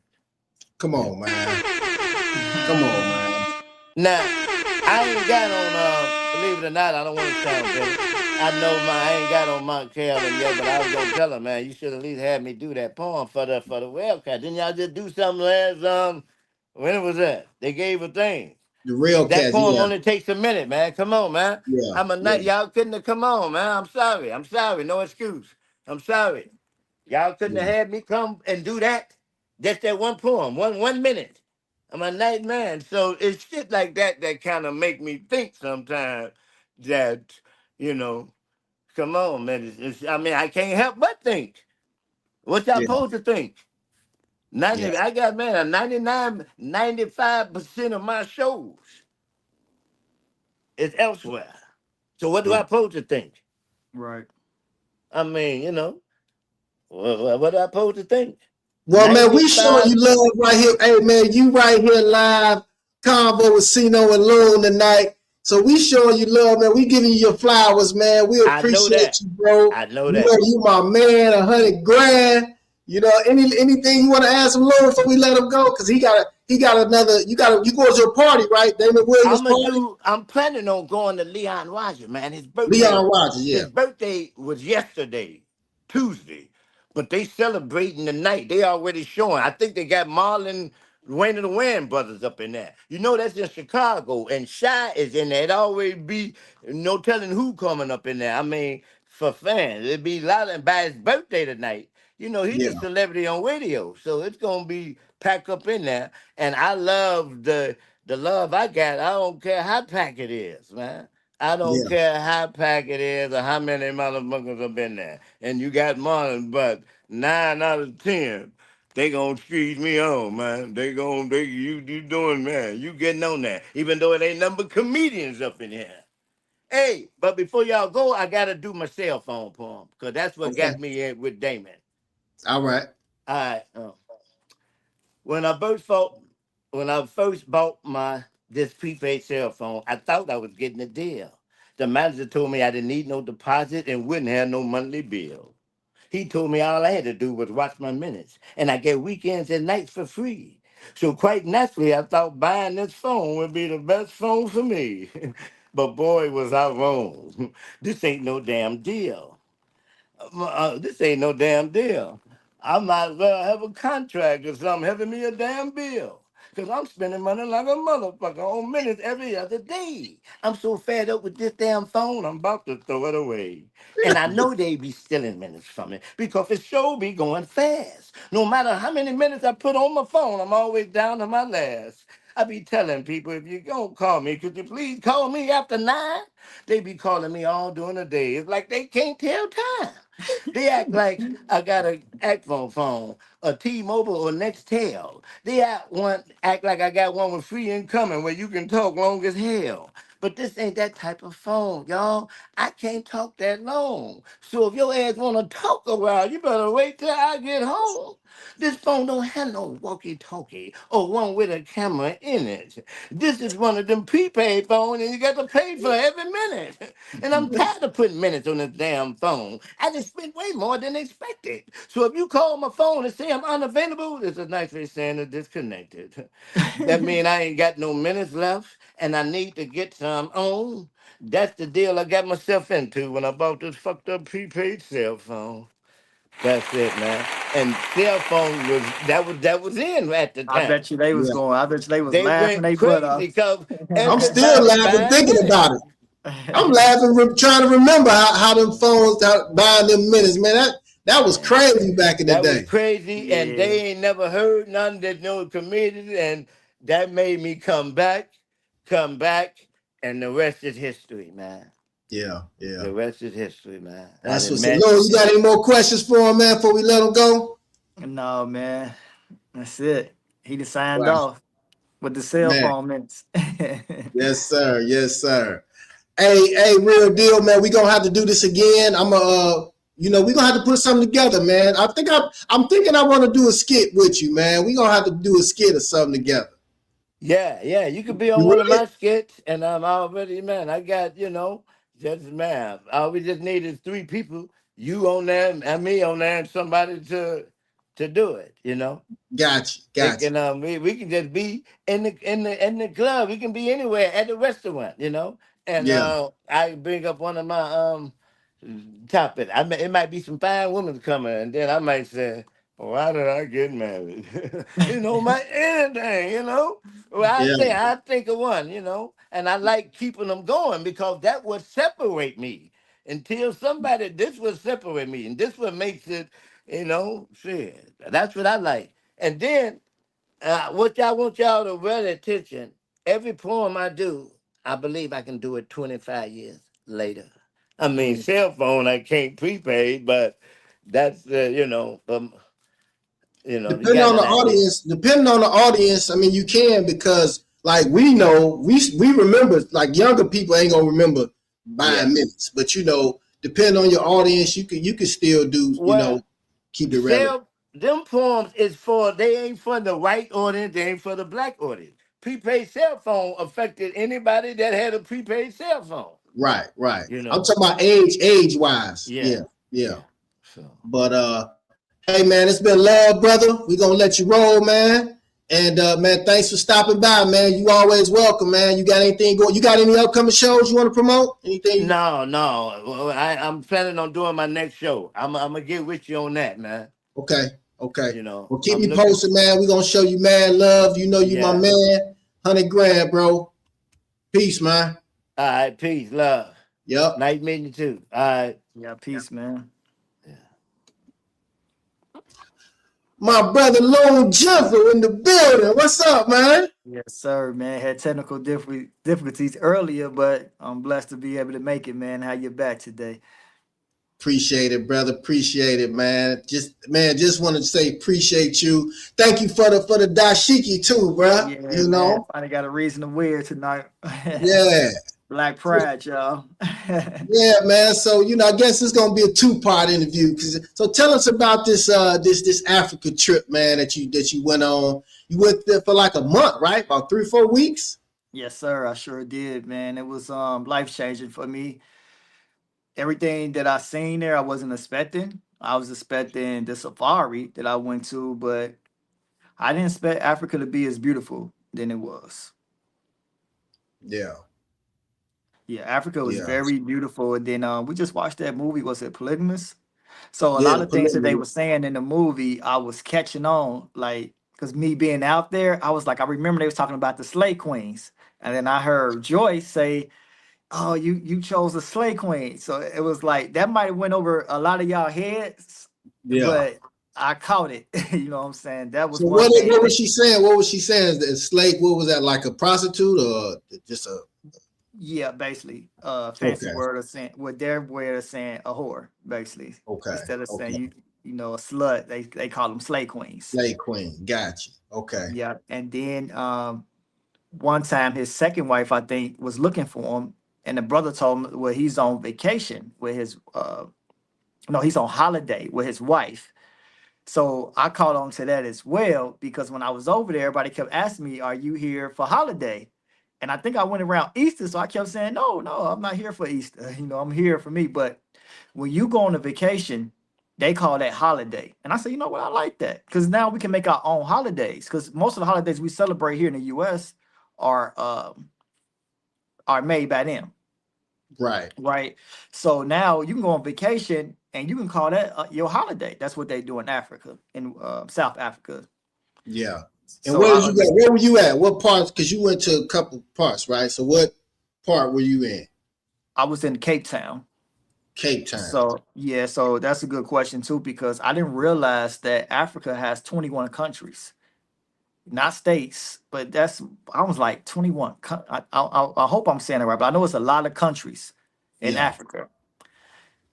Come on, man. Come on, man. Now, I ain't got on believe it or not, I don't want to sound petty. I ain't got on Mount Carolyn yet, but I was gonna tell her, man, you should at least have me do that poem for the wildcat. Didn't y'all just do something last when was that? They gave a thing. The real That cats. poem Yeah. only takes a minute, man. Come on, man. Yeah. I'm a night. Yeah. Y'all couldn't have come on, man. I'm sorry. I'm sorry. No excuse. I'm sorry. Y'all couldn't have Yeah. had me come and do that. Just that one poem, one minute. I'm a night man. So it's shit like that that kind of make me think sometimes that, you know, come on, man. I mean, I can't help but think. What y'all Yeah. supposed to think? Yeah. 90, I got, man, a 99, 95% of my shows is elsewhere. So what do Yeah. I supposed to think? Right. I mean, what do I supposed to think? Well, man, we showing 95. you love right here. Hey, man, you right here live convo with CINO and Loon tonight. So we showing you love, man. We giving you your flowers, man. We I know appreciate that. you, bro. I know You know that. you my man, 100 grand. Anything you want to ask him, Loon, before we let him go? Because he got another. You going to a party, right? Damon Williams party. I'm planning on going to Leon Roger, man. His birthday. Leon Rogers, yeah, His birthday was yesterday, Tuesday. But they celebrating tonight. They already showing. I think they got Marlon Wayne and the Wayne brothers up in there. That's in Chicago. And Shy is in there. It always be no telling who coming up in there. I mean, for fans. It'd be loud and by his birthday tonight. He yeah, the celebrity on radio. So it's gonna be packed up in there. And I love the love I got. I don't care how packed it is, man. I don't yeah, care how packed it is or how many motherfuckers have been there. And you got Marlon, but 9 out of 10 They gonna squeeze me on, man. You doing, man. You getting on that. Even though it ain't nothing but comedians up in here. Hey, but before y'all go, I gotta do my cell phone poem. Because that's what Okay. got me in with Damon. All right. All right. When I first bought this prepaid cell phone, I thought I was getting a deal. The manager told me I didn't need no deposit and wouldn't have no monthly bill. He told me all I had to do was watch my minutes, and I get weekends and nights for free. So quite naturally, I thought buying this phone would be the best phone for me. But boy, was I wrong. This ain't no damn deal. This ain't no damn deal. I might as well have a contract or something having me a damn bill. Because I'm spending money like a motherfucker on minutes every other day. I'm so fed up with this damn phone, I'm about to throw it away. And I know they be stealing minutes from it because it sure be going fast. No matter how many minutes I put on my phone, I'm always down to my last. I be telling people, if you don't call me, could you please call me after 9? They be calling me all during the day. It's like they can't tell time. They act like I got a Axon phone, a T-Mobile or Nextel. They act like I got one with free incoming where you can talk long as hell. But this ain't that type of phone, y'all. I can't talk that long. So if your ass wanna talk a while, you better wait till I get home. This phone don't have no walkie-talkie or one with a camera in it. This is one of them prepaid phones and you got to pay for every minute. And I'm tired of putting minutes on this damn phone. I just spent way more than expected. So if you call my phone and say I'm unavailable, it's a nice way saying it's disconnected. That means I ain't got no minutes left and I need to get some on. That's the deal I got myself into when I bought this fucked up prepaid cell phone. That's it, man. And cell phone was in at the I time. bet you they was Yeah. going. I bet you they was They laughing went they butt crazy off. because I'm every still time laughing 5 thinking minutes. about it. I'm laughing, trying to remember how them phones buying them minutes, man. That was Man, crazy back in the That was day. crazy, and yeah. they ain't never heard none that no comedians, and that made me come back, and the rest is history, man. Yeah, yeah. The rest is history, man. I That's done what's it. met. Lord, you got any more questions for him, man, before we let him go? No, man. That's it. He just signed Wow, off with the cell man. phone minutes. Yes, sir. Yes, sir. Hey, real deal, man. We gonna have to do this again. We gonna have to put something together, man. I'm thinking I want to do a skit with you, man. We gonna have to do a skit or something together. Yeah, you could be on You one of with my it? skits, and I'm already, man. I got, just man. All we just need is 3 people. You on there, and me on there, and somebody to do it. Got you. It Got you. can we can just be in the club. We can be anywhere at the restaurant. And Yeah. I bring up one of my topic. It might be some fine women coming, and then I might say, "Why did I get married?" My anything. Well, Yeah. I think of one. And I like keeping them going because that would separate me until somebody. This would separate me, and this what makes it. Shit. That's what I like. And then, what I want y'all to pay attention. Every poem I do, I believe I can do it 25 years later. I mean, Mm. cell phone I can't prepaid, but that's you Depending got on the an idea. audience, I mean, you can because like we know we remember like younger people ain't gonna remember Yeah. buying minutes, but depending on your audience, you can still do Well, keep it relevant. them poems they ain't for the white audience, they ain't for the black audience. Prepaid cell phone affected anybody that had a prepaid cell phone. Right, right. You I'm know. talking about age wise. Yeah. Yeah, yeah. Yeah. So. But hey man, it's been love, brother. We gonna let you roll, man. And man, thanks for stopping by, man. You always welcome, man. You got anything going? You got any upcoming shows you want to promote? Anything? No. Well, I'm planning on doing my next show. I'm gonna get with you on that, man. Okay, okay. Well, keep I'm me looking. posted, man. We gonna show you mad love. You know you my Yeah. man. 100 grand, bro. Peace, man. All right. Peace, love. Yep. Nice meeting you too. All right. Yeah, peace, man. My brother Lone Jizzle in the building. What's up, man? Yes, sir, man. Had technical difficulties earlier, but I'm blessed to be able to make it, man. How you back today? Appreciate it, brother. Appreciate it, man. Just want to say appreciate you. Thank you for the dashiki too, bro. Yeah, You man. know? Finally got a reason to wear tonight. Yeah. Black Pride, y'all. Yeah, man. So, I guess it's gonna be a 2-part interview. So tell us about this this Africa trip, man, that you went on. You went there for like a month, right? About 3-4 weeks? Yes, sir. I sure did, man. It was life changing for me. Everything that I seen there, I wasn't expecting. I was expecting the safari that I went to, but I didn't expect Africa to be as beautiful than it was. Yeah. Yeah, Africa was Yeah. very beautiful. And then we just watched that movie. Was it Polygamous? So a Yeah, lot the of things that they polygamy. were saying in the movie, I was catching on, like, because me being out there, I was like, I remember they was talking about the slave queens, and then I heard Joyce say, "Oh, you chose a slave queen." So it was like that might have went over a lot of y'all heads, Yeah. but I caught it. You know what I'm saying? That was So one thing. what was she saying? What was she saying? The slave, what was that, like a prostitute or just a Yeah, basically, fancy okay. word of saying what their way of saying a whore, basically. Okay. Instead of saying Okay. you know a slut, they call them slave queens. Slave queen. Gotcha. Okay. Yeah, and then one time his second wife, I think, was looking for him, and the brother told him, well, he's on vacation with his no, he's on holiday with his wife. So I caught on to that as well because when I was over there, everybody kept asking me, "Are you here for holiday?" And I think I went around Easter, so I kept saying, "No, no, I'm not here for Easter. I'm here for me." But when you go on a vacation, they call that holiday. And I said, you know what? I like that because now we can make our own holidays. Because most of the holidays we celebrate here in the U.S. are made by them, Right. right? So now you can go on vacation and you can call that your holiday. That's what they do in Africa, in South Africa. Yeah. And So where did you go? Where were you at? What parts? Because you went to a couple parts, right? So what part were you in? I was in Cape Town. Cape Town. So yeah, so that's a good question too because I didn't realize that Africa has 21 countries, not states, but I was like 21. I hope I'm saying it right, but I know it's a lot of countries in Yeah. Africa,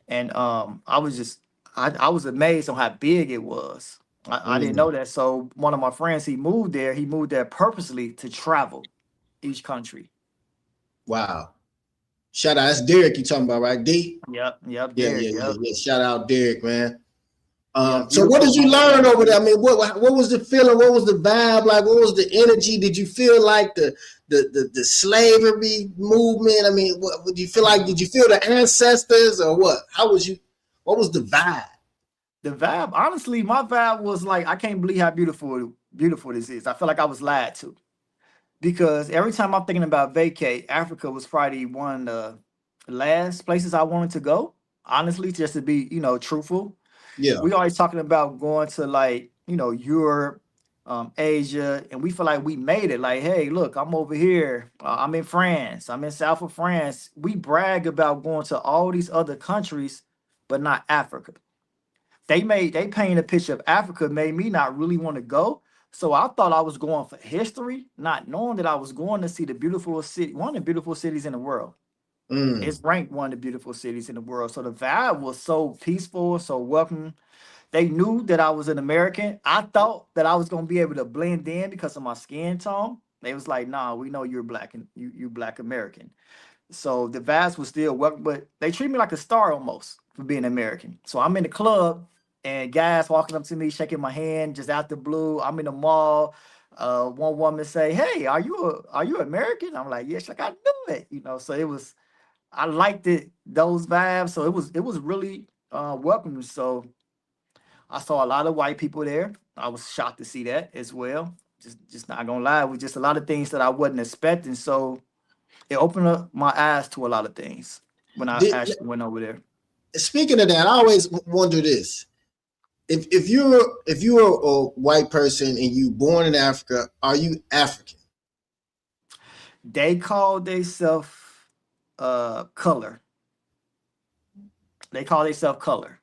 and I was just I was amazed on how big it was. I didn't know that. So one of my friends, he moved there. He moved there purposely to travel each country. Wow. Shout out. That's Derek you talking about, right? D? Yep, Yeah, Derek, yeah, yeah, yep. yeah. Shout out Derek, man. Yeah, So what did you beautiful. learn over there? I mean, what was the feeling? What was the vibe? Like, what was the energy? Did you feel like the slavery movement? I mean, what did you feel like? Did you feel the ancestors or what? What was the vibe? The vibe, honestly, my vibe was like, I can't believe how beautiful this is. I feel like I was lied to because every time I'm thinking about vacay, Africa was probably one of the last places I wanted to go. Honestly, just to be, truthful. Yeah. We always talking about going to like, Europe, Asia, and we feel like we made it. Like, hey, look, I'm over here. I'm in France. I'm in south of France. We brag about going to all these other countries, but not Africa. They paint a picture of Africa, made me not really want to go. So I thought I was going for history, not knowing that I was going to see the beautiful city, one of the beautiful cities in the world. It's ranked one of the beautiful cities in the world. So the vibe was so peaceful, so welcoming. They knew that I was an American. I thought that I was gonna be able to blend in because of my skin tone. They was like, "Nah, we know you're black and you Black American." So the vibes was still welcome, but they treat me like a star almost for being American. So I'm in the club and guys walking up to me, shaking my hand just out the blue. I'm in the mall. One woman say, "Hey, are you American?" I'm like, "Yes." Like I knew it, So it was, I liked those vibes. So it was really welcoming. So I saw a lot of white people there. I was shocked to see that as well. Just not gonna lie, it was just a lot of things that I wasn't expecting. So it opened up my eyes to a lot of things when I actually went over there. Speaking of that, I always wonder this: if you're a white person and you born in Africa, are you African? They call themselves color. They call themselves color,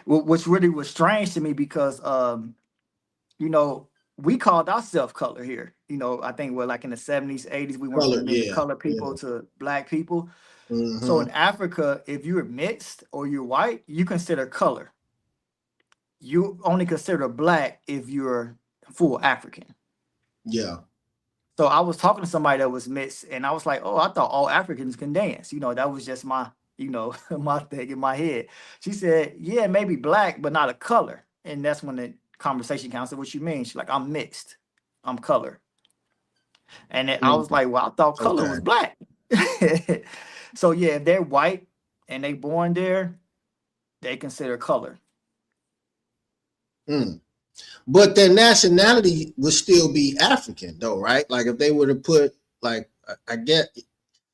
which really was strange to me because we called ourselves color here. I think we're like in the 70s, 80s, we went Color, from being yeah, color people yeah. to black people. So Mm-hmm. in Africa, if you're mixed or you're white, you consider color. You only consider black if you're full African. Yeah. So I was talking to somebody that was mixed, and I was like, "Oh, I thought all Africans can dance." That was just my, my thing in my head. She said, "Yeah, maybe black, but not a color." And that's when the conversation counts. I said, "What you mean?" She's like, "I'm mixed. I'm color." And then I Mm. was like, "Well, I thought color Okay. was black." So yeah, if they're white and they born there, they consider color. Mm. But their nationality would still be African, though, right? Like if they were to put, like, I get.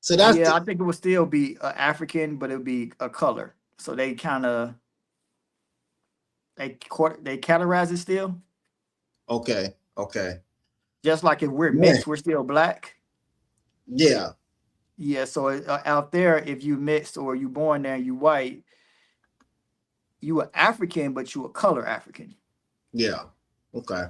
So that's Yeah, the, I think it would still be African, but it would be a color. So they kind of they categorize it still. okay. Okay. Just like if we're Man. mixed, we're still black. Yeah. Yeah. So out there, if you mixed or you born there and you white, you are African, but you a color African. Yeah. Okay.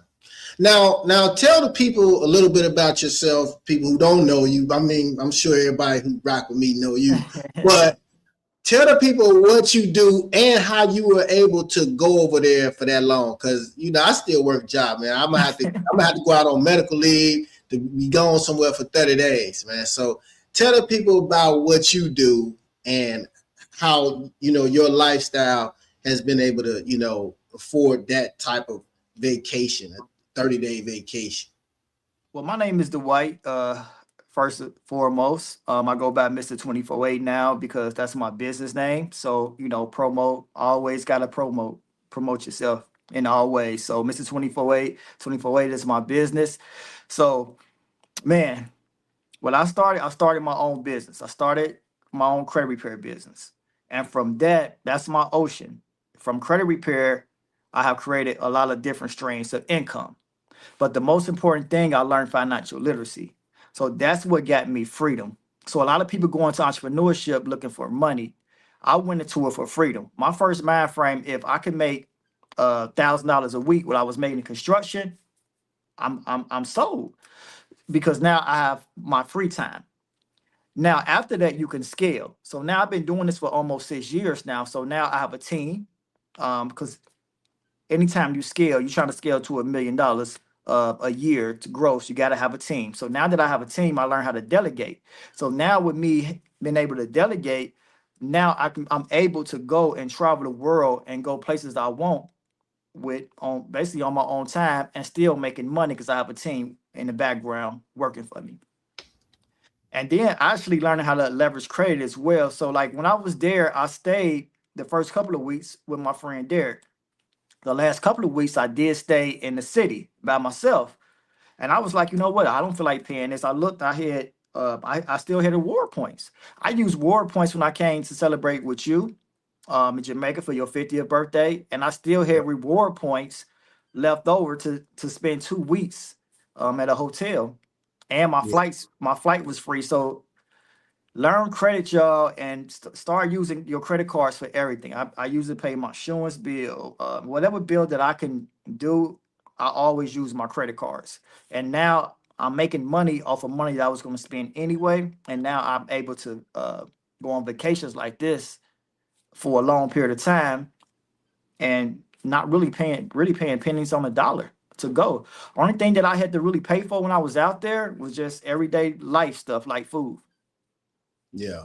Now tell the people a little bit about yourself, people who don't know you. I mean, I'm sure everybody who rock with me know you, but tell the people what you do and how you were able to go over there for that long. Cause I still work a job, man. I'm gonna have to go out on medical leave to be gone somewhere for 30 days, man. So tell the people about what you do and how your lifestyle has been able to, afford that type of vacation, a 30-day vacation. Well, my name is Dwight. First and foremost, I go by Mr. 248 now because that's my business name. So, promote, always got to promote yourself in all ways. So, Mr. 248 is my business. So, man, when I started my own business. I started my own credit repair business. And from that's my ocean. From credit repair, I have created a lot of different streams of income. But the most important thing, I learned financial literacy. So that's what got me freedom. So a lot of people go into entrepreneurship looking for money. I went into it for freedom. My first mind frame, if I could make $1,000 a week, what I was making in construction, I'm sold because now I have my free time. Now after that, you can scale. So now I've been doing this for almost 6 years now. So now I have a team because anytime you scale, you're trying to scale to $1 million a year to gross, you got to have a team. So now that I have a team, I learned how to delegate. So now with me being able to delegate, now I'm able to go and travel the world and go places I want with on basically on my own time and still making money because I have a team in the background working for me. And then actually learning how to leverage credit as well. So like when I was there, I stayed the first couple of weeks with my friend Derek. The last couple of weeks I did stay in the city by myself. And I was like, you know what? I don't feel like paying this. I looked, I had I still had reward points. I used reward points when I came to celebrate with you in Jamaica for your 50th birthday. And I still had reward points left over to spend 2 weeks at a hotel. And my flight was free. So learn credit, y'all, and start using your credit cards for everything. I usually pay my insurance bill, whatever bill that I can do. I always use my credit cards, and now I'm making money off of money that I was going to spend anyway. And now I'm able to go on vacations like this for a long period of time and not really paying pennies on the dollar to go. Only thing that I had to really pay for when I was out there was just everyday life stuff like food. Yeah.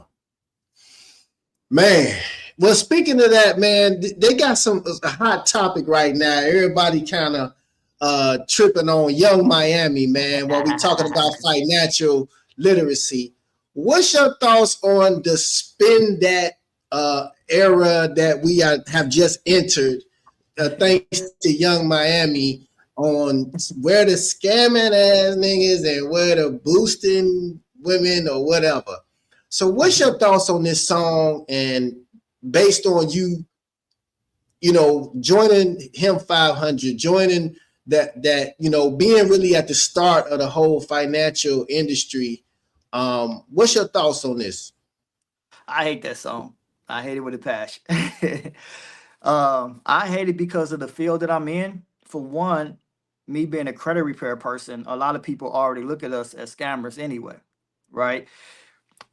Man, well, speaking of that, man, they got a hot topic right now. Everybody kind of tripping on Young Miami, man. While we talking about financial literacy, what's your thoughts on the spin that era that we have just entered? Thanks to Young Miami on where the scamming ass niggas and where the boosting women or whatever. So what's your thoughts on this song and based on joining him 500, joining that being really at the start of the whole financial industry. What's your thoughts on this? I hate that song. I hate it with a passion. I hate it because of the field that I'm in. For one, me being a credit repair person, a lot of people already look at us as scammers anyway, right?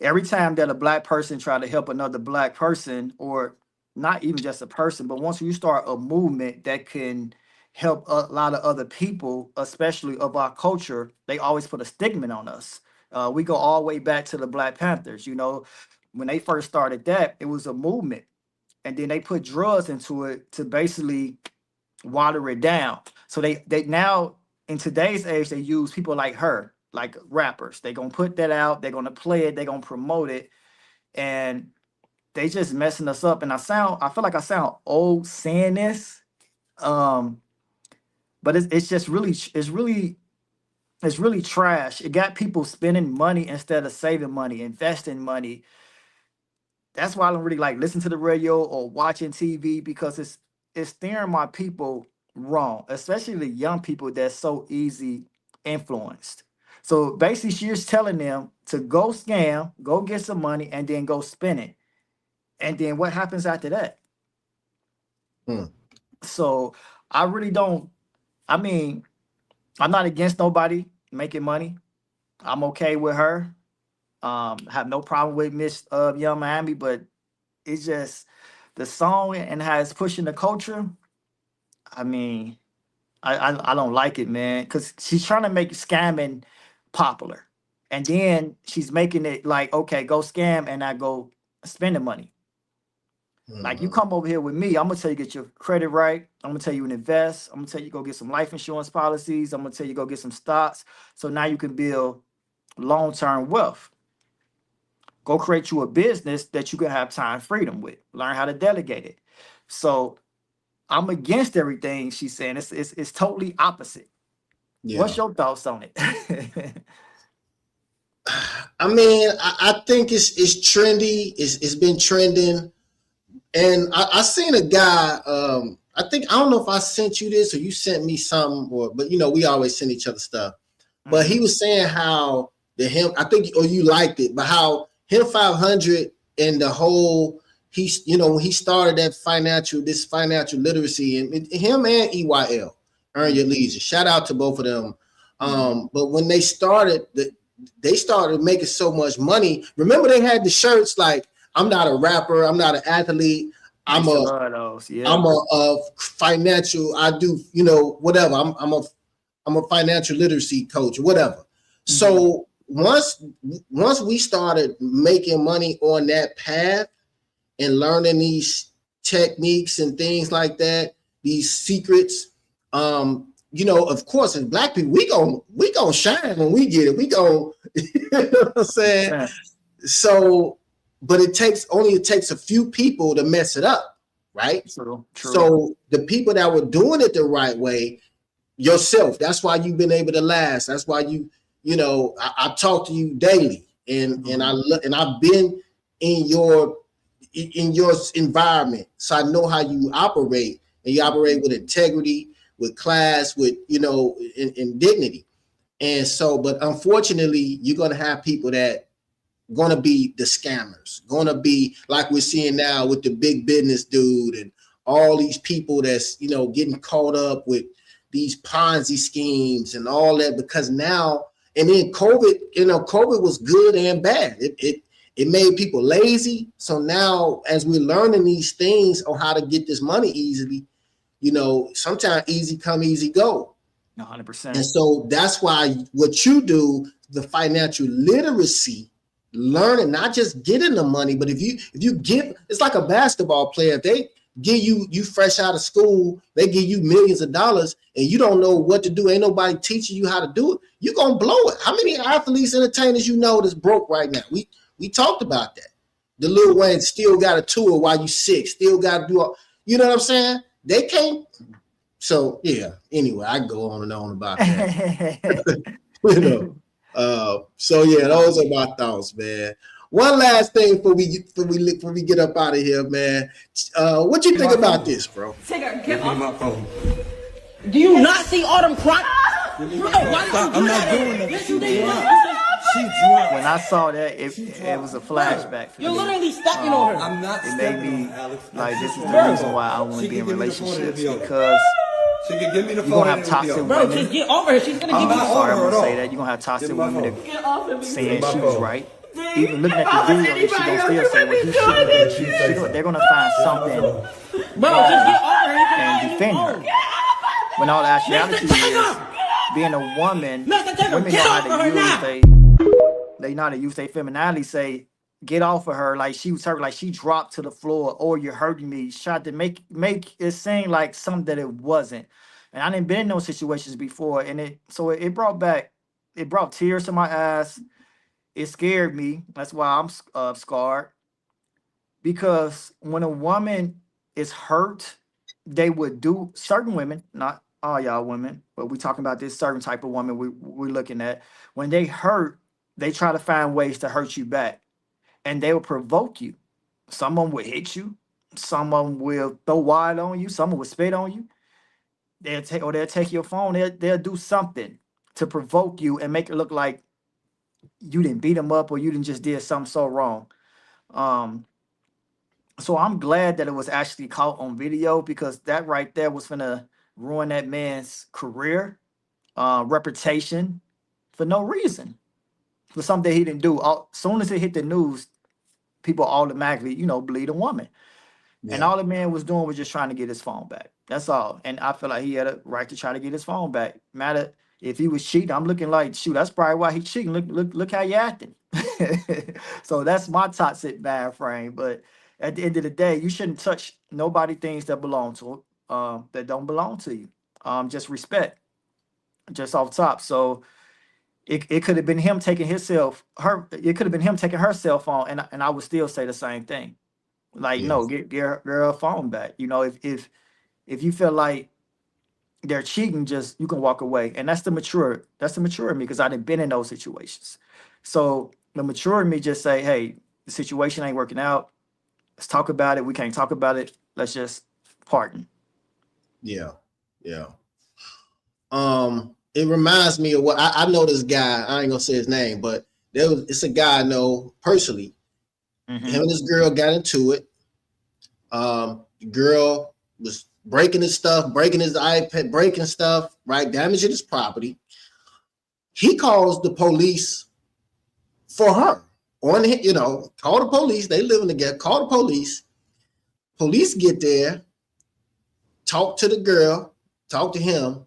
every time that a black person try to help another black person, or not even just a person, but once you start a movement that can help a lot of other people, especially of our culture, they always put a stigma on us. We go all the way back to the Black Panthers. You know, when they first started that, it was a movement, and then they put drugs into it to basically water it down. So they now in today's age they use people like her, like rappers. They're gonna put that out, they're gonna play it, they're gonna promote it, and they just messing us up. And I feel like I sound old saying this. But it's just really it's really trash. It got people spending money instead of saving money, investing money. That's why I don't really like listen to the radio or watching TV, because it's steering my people wrong, especially the young people that's so easy influenced. So basically, she's telling them to go scam, go get some money, and then go spend it. And then what happens after that? Hmm. So I really don't. I mean, I'm not against nobody making money. I'm okay with her. Have no problem with Miss Young Miami, but it's just the song and how it's pushing the culture. I mean, I don't like it, man, because she's trying to make scamming popular, and then she's making it like, okay, go scam and I go spend the money. Like, you come over here with me, I'm gonna tell you get your credit right. I'm gonna tell you to invest. I'm gonna tell you go get some life insurance policies. I'm gonna tell you go get some stocks. So now you can build long-term wealth. Go create you a business that you can have time freedom with. Learn how to delegate it. So I'm against everything she's saying. It's totally opposite. Yeah. What's your thoughts on it? I mean, I think it's trendy. It's been trending. And I seen a guy, I don't know if I sent you this or you sent me something, but you know, we always send each other stuff. But he was saying how I think, or you liked it, but how him 500 and the whole, when he started that financial literacy, and him and EYL, Earn Your Leisure. Shout out to both of them. But when they started making so much money. Remember, they had the shirts like, I'm not a rapper, I'm not an athlete, I'm a financial, I do, whatever. I'm a financial literacy coach, whatever. Mm-hmm. So once we started making money on that path and learning these techniques and things like that, these secrets, of course, as Black people, we gonna shine when we get it. We gonna, you know what I'm saying? Yeah. So, but it takes a few people to mess it up, right? True. So the people that were doing it the right way, yourself, that's why you've been able to last. That's why I talk to you daily, and I've been in your environment, so I know how you operate, and you operate with integrity, with class, with in dignity. And so, but unfortunately, you're gonna have people that gonna be the scammers, gonna be like we're seeing now with the big business dude and all these people that's getting caught up with these Ponzi schemes and all that, because now, and then COVID, COVID was good and bad. It made people lazy. So now, as we're learning these things on how to get this money easily, sometimes easy come, easy go. 100%. And so that's why what you do, the financial literacy, learning, not just getting the money, but if you give, it's like a basketball player. If they give you fresh out of school, they give you millions of dollars and you don't know what to do. Ain't nobody teaching you how to do it. You're going to blow it. How many athletes, entertainers that's broke right now? We talked about that. The Lil Wayne still got a tour while you sick, still got to do all, you know what I'm saying? They can't. So yeah, anyway, I go on and on about that. So yeah, those are my thoughts, man. One last thing before we get up out of here, man. What you think about this, bro? Get off my phone. Do you not see all them crime? I'm not doing that. Yes, you did. When I saw that, it was a flashback for me. You're literally stepping on her. I'm not. It made me like, this is the reason why I want to be in relationships, because she can give me the phone. You're gonna have toxic women. Just get over her. She's gonna give me the phone. I'm gonna say that. You're gonna have toxic women that saying she was right. even looking at the video, and she gonna still say, well, he shouldn't. They're gonna find something wrong and defend her. When all actuality is, being a woman, women know how to use their femininity. Say, get off of her, like she was hurt, like she dropped to the floor, or you're hurting me. Tried to make it seem like something that it wasn't. And I didn't been in those situations before, and it brought tears to my eyes. It scared me. That's why I'm scarred. Because when a woman is hurt, they would do, certain women, not all y'all women, but we talking about this certain type of woman we're looking at. When they hurt, they try to find ways to hurt you back, and they will provoke you. Some of them will hit you. Some of them will throw wide on you. Some will spit on you. They'll take your phone. They'll do something to provoke you and make it look like you didn't beat them up or you didn't just did something so wrong. So I'm glad that it was actually caught on video, because that right there was gonna ruin that man's career, reputation, for no reason, for something he didn't do. As soon as it hit the news, people automatically, believe a woman. Yeah. And all the man was doing was just trying to get his phone back. That's all. And I feel like he had a right to try to get his phone back. Matter if he was cheating, I'm looking like, shoot, that's probably why he's cheating. Look how you acting. So that's my toxic mind frame. But at the end of the day, you shouldn't touch nobody things that belong to that don't belong to you. Just respect, just off top. So it could have been him taking it could have been him taking her cell phone, and I would still say the same thing. Like, yes. No, get her phone back. If you feel like they're cheating, just, you can walk away. And that's the mature in me, because I didn't been in those situations. So the mature in me just say, hey, the situation ain't working out. Let's talk about it. We can't talk about it. Let's just pardon. Yeah. It reminds me of what I know this guy. I ain't gonna say his name, but it's a guy I know personally. Mm-hmm. Him and this girl got into it. The girl was breaking his stuff, breaking his iPad, breaking stuff, right? Damaging his property. He calls the police for her. Call the police. They living together. Call the police. Police get there, talk to the girl, talk to him.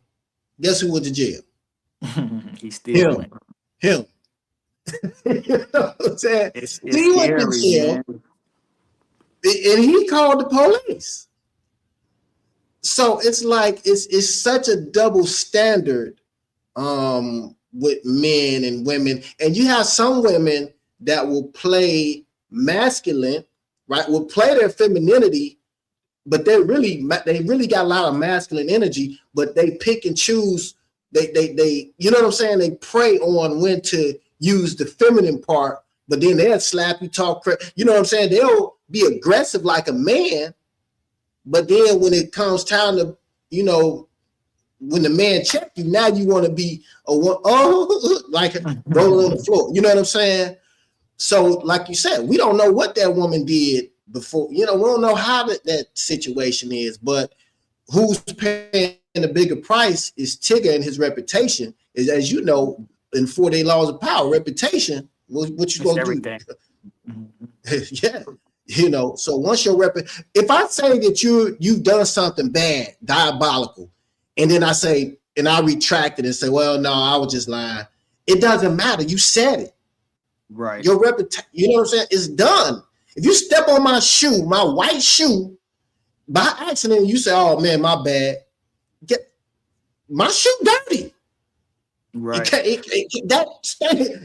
Guess who went to jail? He's still him. You know what I'm saying? It's he went to jail, man. And he called the police. So it's like it's such a double standard with men and women. And you have some women that will play masculine, right? Will play their femininity, but they really got a lot of masculine energy, but they pick and choose. They you know what I'm saying? They prey on when to use the feminine part, but then they'll slap you, talk, you know what I'm saying? They'll be aggressive like a man, but then when it comes time to, when the man check you, now you want to be like rolling on the floor. You know what I'm saying? So like you said, we don't know what that woman did before. We don't know how that situation is, but who's paying the bigger price is Tigger and his reputation. Is, as you know, in 48 Laws of Power, reputation, what you gonna do? Yeah. So once your if I say that you've done something bad, diabolical, and then I retract it and say, well, no, I was just lying. It doesn't matter. You said it. Right. Your reputation, you know what I'm saying? It's done. If you step on my shoe, my white shoe, by accident, you say, oh man, my bad. My shoe dirty. Right.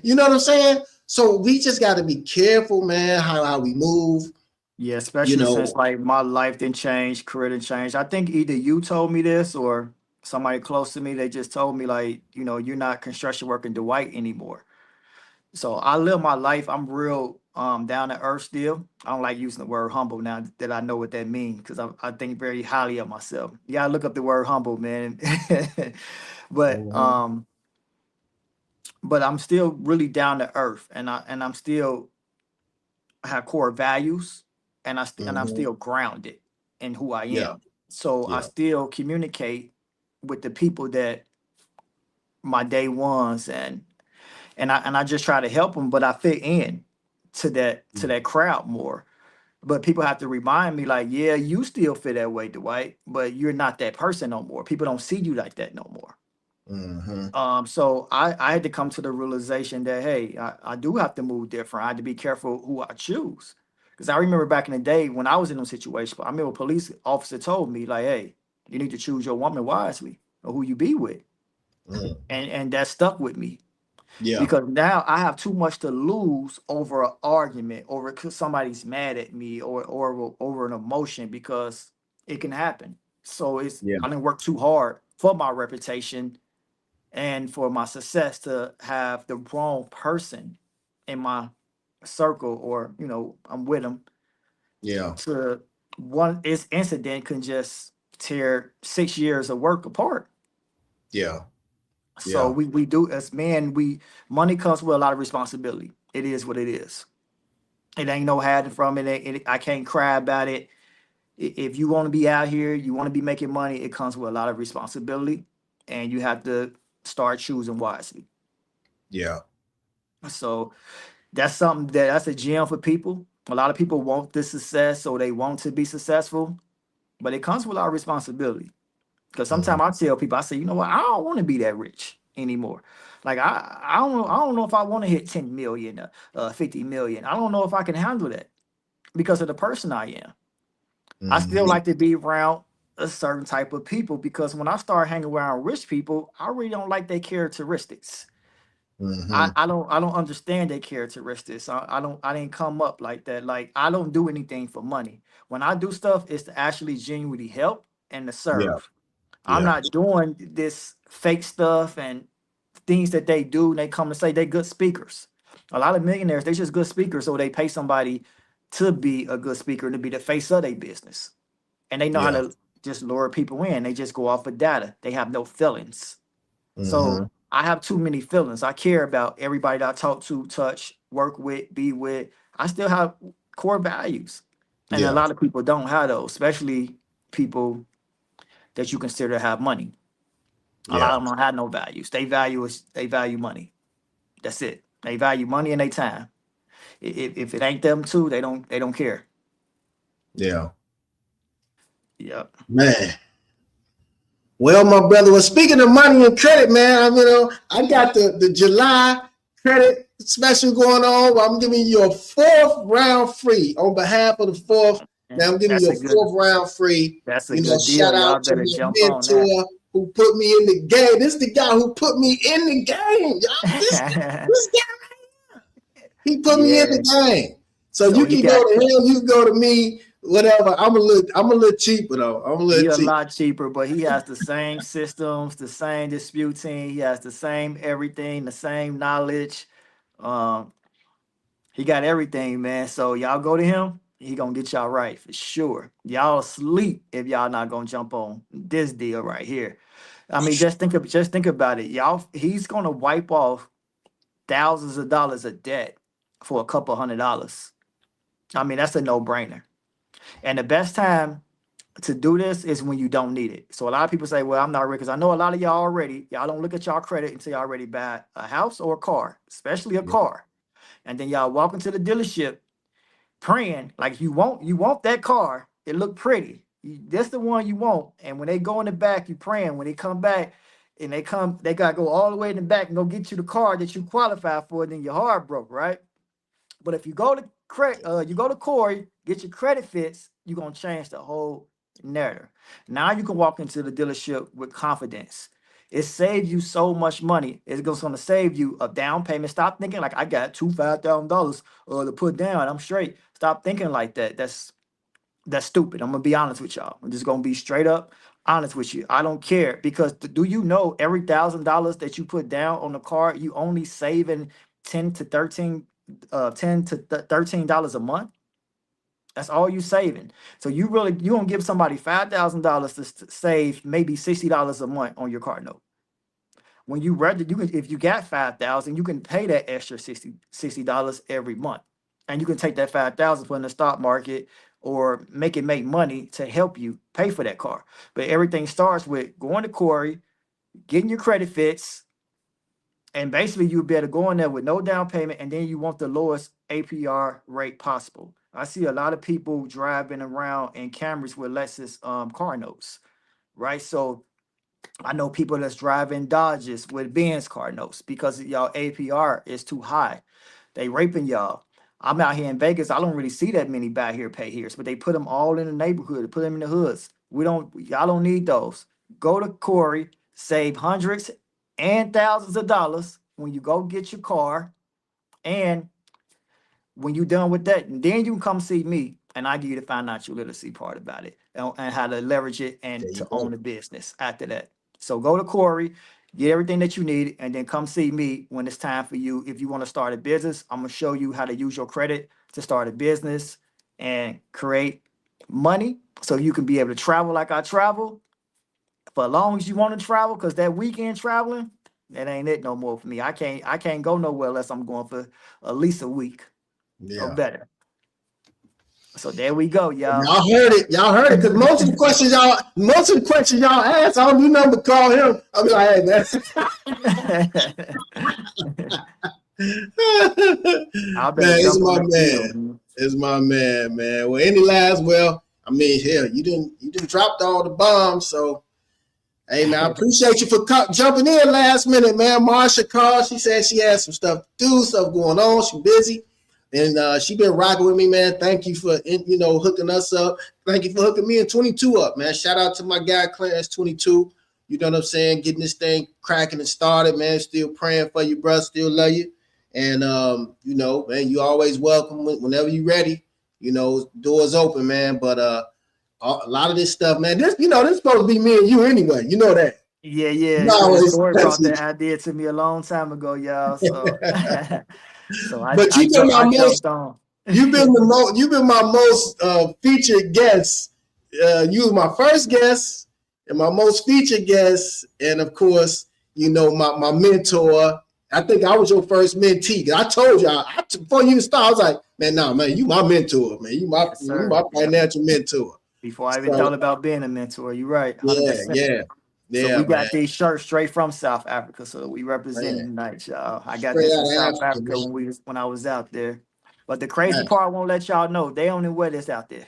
You know what I'm saying? So we just got to be careful, man, how we move. Yeah, especially since like my life didn't change, career didn't change. I think either you told me this or somebody close to me, they just told me like, you're not construction working Dwight anymore. So I live my life. I'm real down to earth still. I don't like using the word humble now that I know what that means, because I think very highly of myself. You gotta look up the word humble, man. But I'm still really down to earth, and I'm still have core values, and I'm still grounded in who I am. Yeah. So I still communicate with the people that my day ones, and I just try to help them, but I fit in. to that crowd more. But people have to remind me, like, yeah, you still feel that way, Dwight, but you're not that person no more. People don't see you like that no more. So I had to come to the realization that, hey, I do have to move different. I had to be careful who I choose. Because I remember back in the day when I was in those situations, I remember a police officer told me, like, hey, you need to choose your woman wisely or who you be with. And that stuck with me. Yeah. Because now I have too much to lose over an argument, over because somebody's mad at me, or over an emotion, because it can happen. So I didn't work too hard for my reputation and for my success to have the wrong person in my circle, or I'm with them. Yeah. To one incident can just tear 6 years of work apart. Yeah. So we do, as men, money comes with a lot of responsibility. It is what it is. It ain't no hiding from it. I can't cry about it. If you want to be out here, you want to be making money, it comes with a lot of responsibility, and you have to start choosing wisely. Yeah. So that's that's a gem for people. A lot of people want the success, or they want to be successful, but it comes with a lot of responsibility. Because sometimes I tell people, I say, you know what, I don't want to be that rich anymore. Like I don't know if I want to hit 10 million, 50 million. I don't know if I can handle that because of the person I am. I still like to be around a certain type of people, because when I start hanging around rich people, I really don't like their characteristics. I don't understand their characteristics. I didn't come up like that. Like, I don't do anything for money. When I do stuff, it's to actually genuinely help and to serve. I'm Yeah. not doing this fake stuff and things that they do. And they come and say they good speakers. A lot of millionaires, they just good speakers, so they pay somebody to be a good speaker and to be the face of their business. And they know how Yeah. to just lure people in. They just go off of data. They have no feelings. So I have too many feelings. I care about everybody that I talk to, touch, work with, be with. I still have core values. And a Yeah. lot of people don't have those, especially people that you consider to have money. A lot Yeah. of them don't have no values. They value money. That's it. They value money and their time. If it ain't them too, they don't care. Yeah. Yep. Man. Well, my brother, well, speaking of money and credit, man, I got the July credit special going on. I'm giving you a 4th round free on behalf of the 4th. Now I'm giving you a 4th round free. That's a good Shout deal. Y'all out to better my jump on mentor who put me in the game. This is the guy who put me in the game, y'all. This that. guy, he put me in Yeah. the game. So So you he can go got to him, you can go to me, whatever. I'm a little cheaper though. I'm a he little a cheaper. lot cheaper, but he has the same systems, the same disputing. He has the same everything, the same knowledge. Um, he got everything, man. So y'all go to him. He gonna get y'all right for sure. Y'all sleep if y'all not gonna jump on this deal right here. I mean, just think about it, y'all. He's gonna wipe off thousands of dollars of debt for a couple $100. I mean, that's a no brainer. And the best time to do this is when you don't need it. So a lot of people say, well, I'm not rich, because I know a lot of y'all don't look at y'all credit until y'all already buy a house or a car, especially a car. And then y'all walk into the dealership praying like you want that car. It look pretty. That's the one you want. And when they go in the back, you praying. When they come back and they gotta go all the way in the back and go get you the car that you qualify for, then your heart broke, right? But if you go to Corey, get your credit fits, you're gonna change the whole narrative. Now you can walk into the dealership with confidence. It saves you so much money. It's going to save you a down payment. Stop thinking like, I got $5,000 to put down, I'm straight. Stop thinking like that. That's stupid. I'm gonna be honest with y'all. I'm just gonna be straight up honest with you. I don't care, because do you know every $1,000 that you put down on the car, you only saving 10 to 13 $13 a month. That's all you saving. So you gonna give somebody $5,000 to save maybe $60 a month on your car note. When you read you can, if you got 5,000, you can pay that extra $60 every month, and you can take that 5,000 put in the stock market or make money to help you pay for that car. But everything starts with going to Corey, getting your credit fits, And basically, you better go in there with no down payment, and then you want the lowest APR rate possible. I see a lot of people driving around in Camrys with Lexus car notes, right? So I know people that's driving Dodges with Benz car notes because y'all APR is too high. They raping y'all. I'm out here in Vegas. I don't really see that many buy here, pay here's, but they put them all in the neighborhood, put them in the hoods. Y'all don't need those. Go to Corey, save hundreds and thousands of dollars when you go get your car. And when you're done with that, then you can come see me and I give you the financial literacy part about it and how to leverage it and to own a business after that. So go to Corey, get everything that you need, and then come see me when it's time for you. If you want to start a business, I'm going to show you how to use your credit to start a business and create money so you can be able to travel like I travel for as long as you want to travel, because that weekend traveling, that ain't it no more for me. I can't go nowhere unless I'm going for at least a week or better. So there we go, y'all. Y'all heard it. Y'all heard it. Because most of the questions y'all ask, I don't do nothing but call him. I'll be like, hey, man. It's my man. It's my man, man. Well, any last, I mean, hell, you didn't dropped all the bombs, so hey, man, I appreciate you for jumping in last minute, man. Marsha called. She said she had some stuff to do, stuff going on. She's busy. And she been rocking with me, man. Thank you for, hooking us up. Thank you for hooking me and 22 up, man. Shout out to my guy, Clarence 22. You know what I'm saying? Getting this thing cracking and started, man. Still praying for you, bro. Still love you. And, man, you always welcome whenever you ready. Doors open, man. But a lot of this stuff, man, this supposed to be me and you anyway. You know that. Yeah. Story brought that idea to me a long time ago, y'all. So, You've been my most featured guest. You was my first guest and my most featured guest, and of course, my mentor. I think I was your first mentee. I told you before you start, I was like, man, you my mentor, man. You my financial mentor. Before I even thought about being a mentor, you're right. 100%. Yeah, so we got these shirts straight from South Africa, so we represent tonight, y'all. I got this from South Africa when I was out there. But the crazy part, I won't let y'all know, they only wear this out there.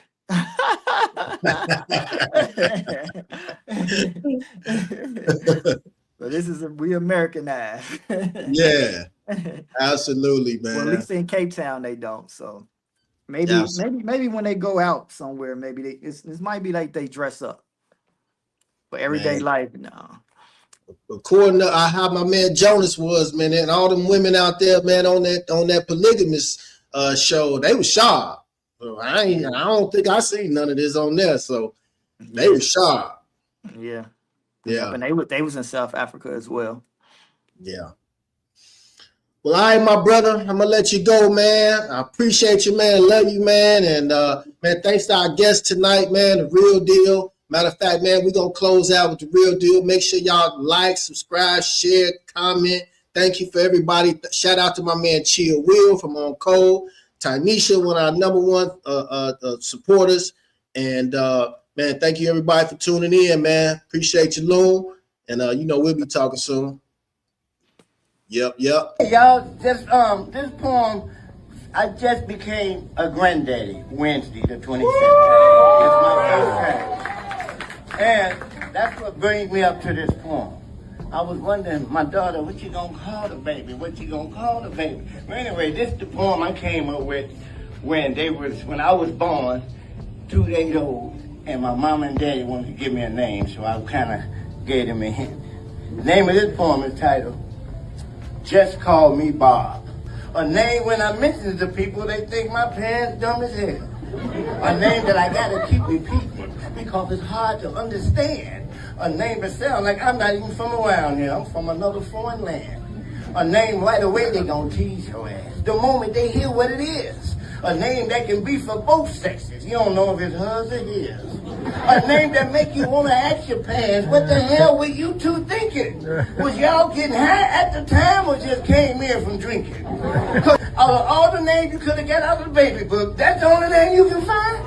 But this is we Americanized. Yeah, absolutely, man. Well, at least in Cape Town they don't. So maybe when they go out somewhere, maybe this might be like they dress up. For everyday life, no. According to how my man Jonas was, man, and all them women out there, man, on that polygamous show, they were sharp. So I don't think I seen none of this on there. So they were sharp. Yeah. And they was in South Africa as well. Yeah. Well, all right, my brother, I'm gonna let you go, man. I appreciate you, man. Love you, man. And man, thanks to our guest tonight, man. The real deal. Matter of fact, man, we're going to close out with the real deal. Make sure y'all like, subscribe, share, comment. Thank you for everybody. Shout out to my man, Chill Will from On Code. Tynesha, one of our number one supporters. And, man, thank you, everybody, for tuning in, man. Appreciate you, Loon. And, we'll be talking soon. Yep. Hey, y'all, this poem, I just became a granddaddy Wednesday, the 27th. It's my first time. And that's what brings me up to this point. I was wondering, my daughter, what you gonna call the baby? Well, anyway, this is the poem I came up with when I was born, 2 days old, and my mom and daddy wanted to give me a name, so I kind of gave them a hint. The name of this poem is titled, Just Call Me Bob. A name, when I mention it to people, they think my parents dumb as hell. A name that I gotta keep repeating because it's hard to understand. A name that sounds like I'm not even from around here. I'm from another foreign land. A name right away they gonna tease your ass the moment they hear what it is. A name that can be for both sexes. You don't know if it's hers or his. A name that make you want to ask your parents, what the hell were you two thinking? Was y'all getting high at the time or just came in from drinking? Because out of all the names you could have got out of the baby book, that's the only name you can find?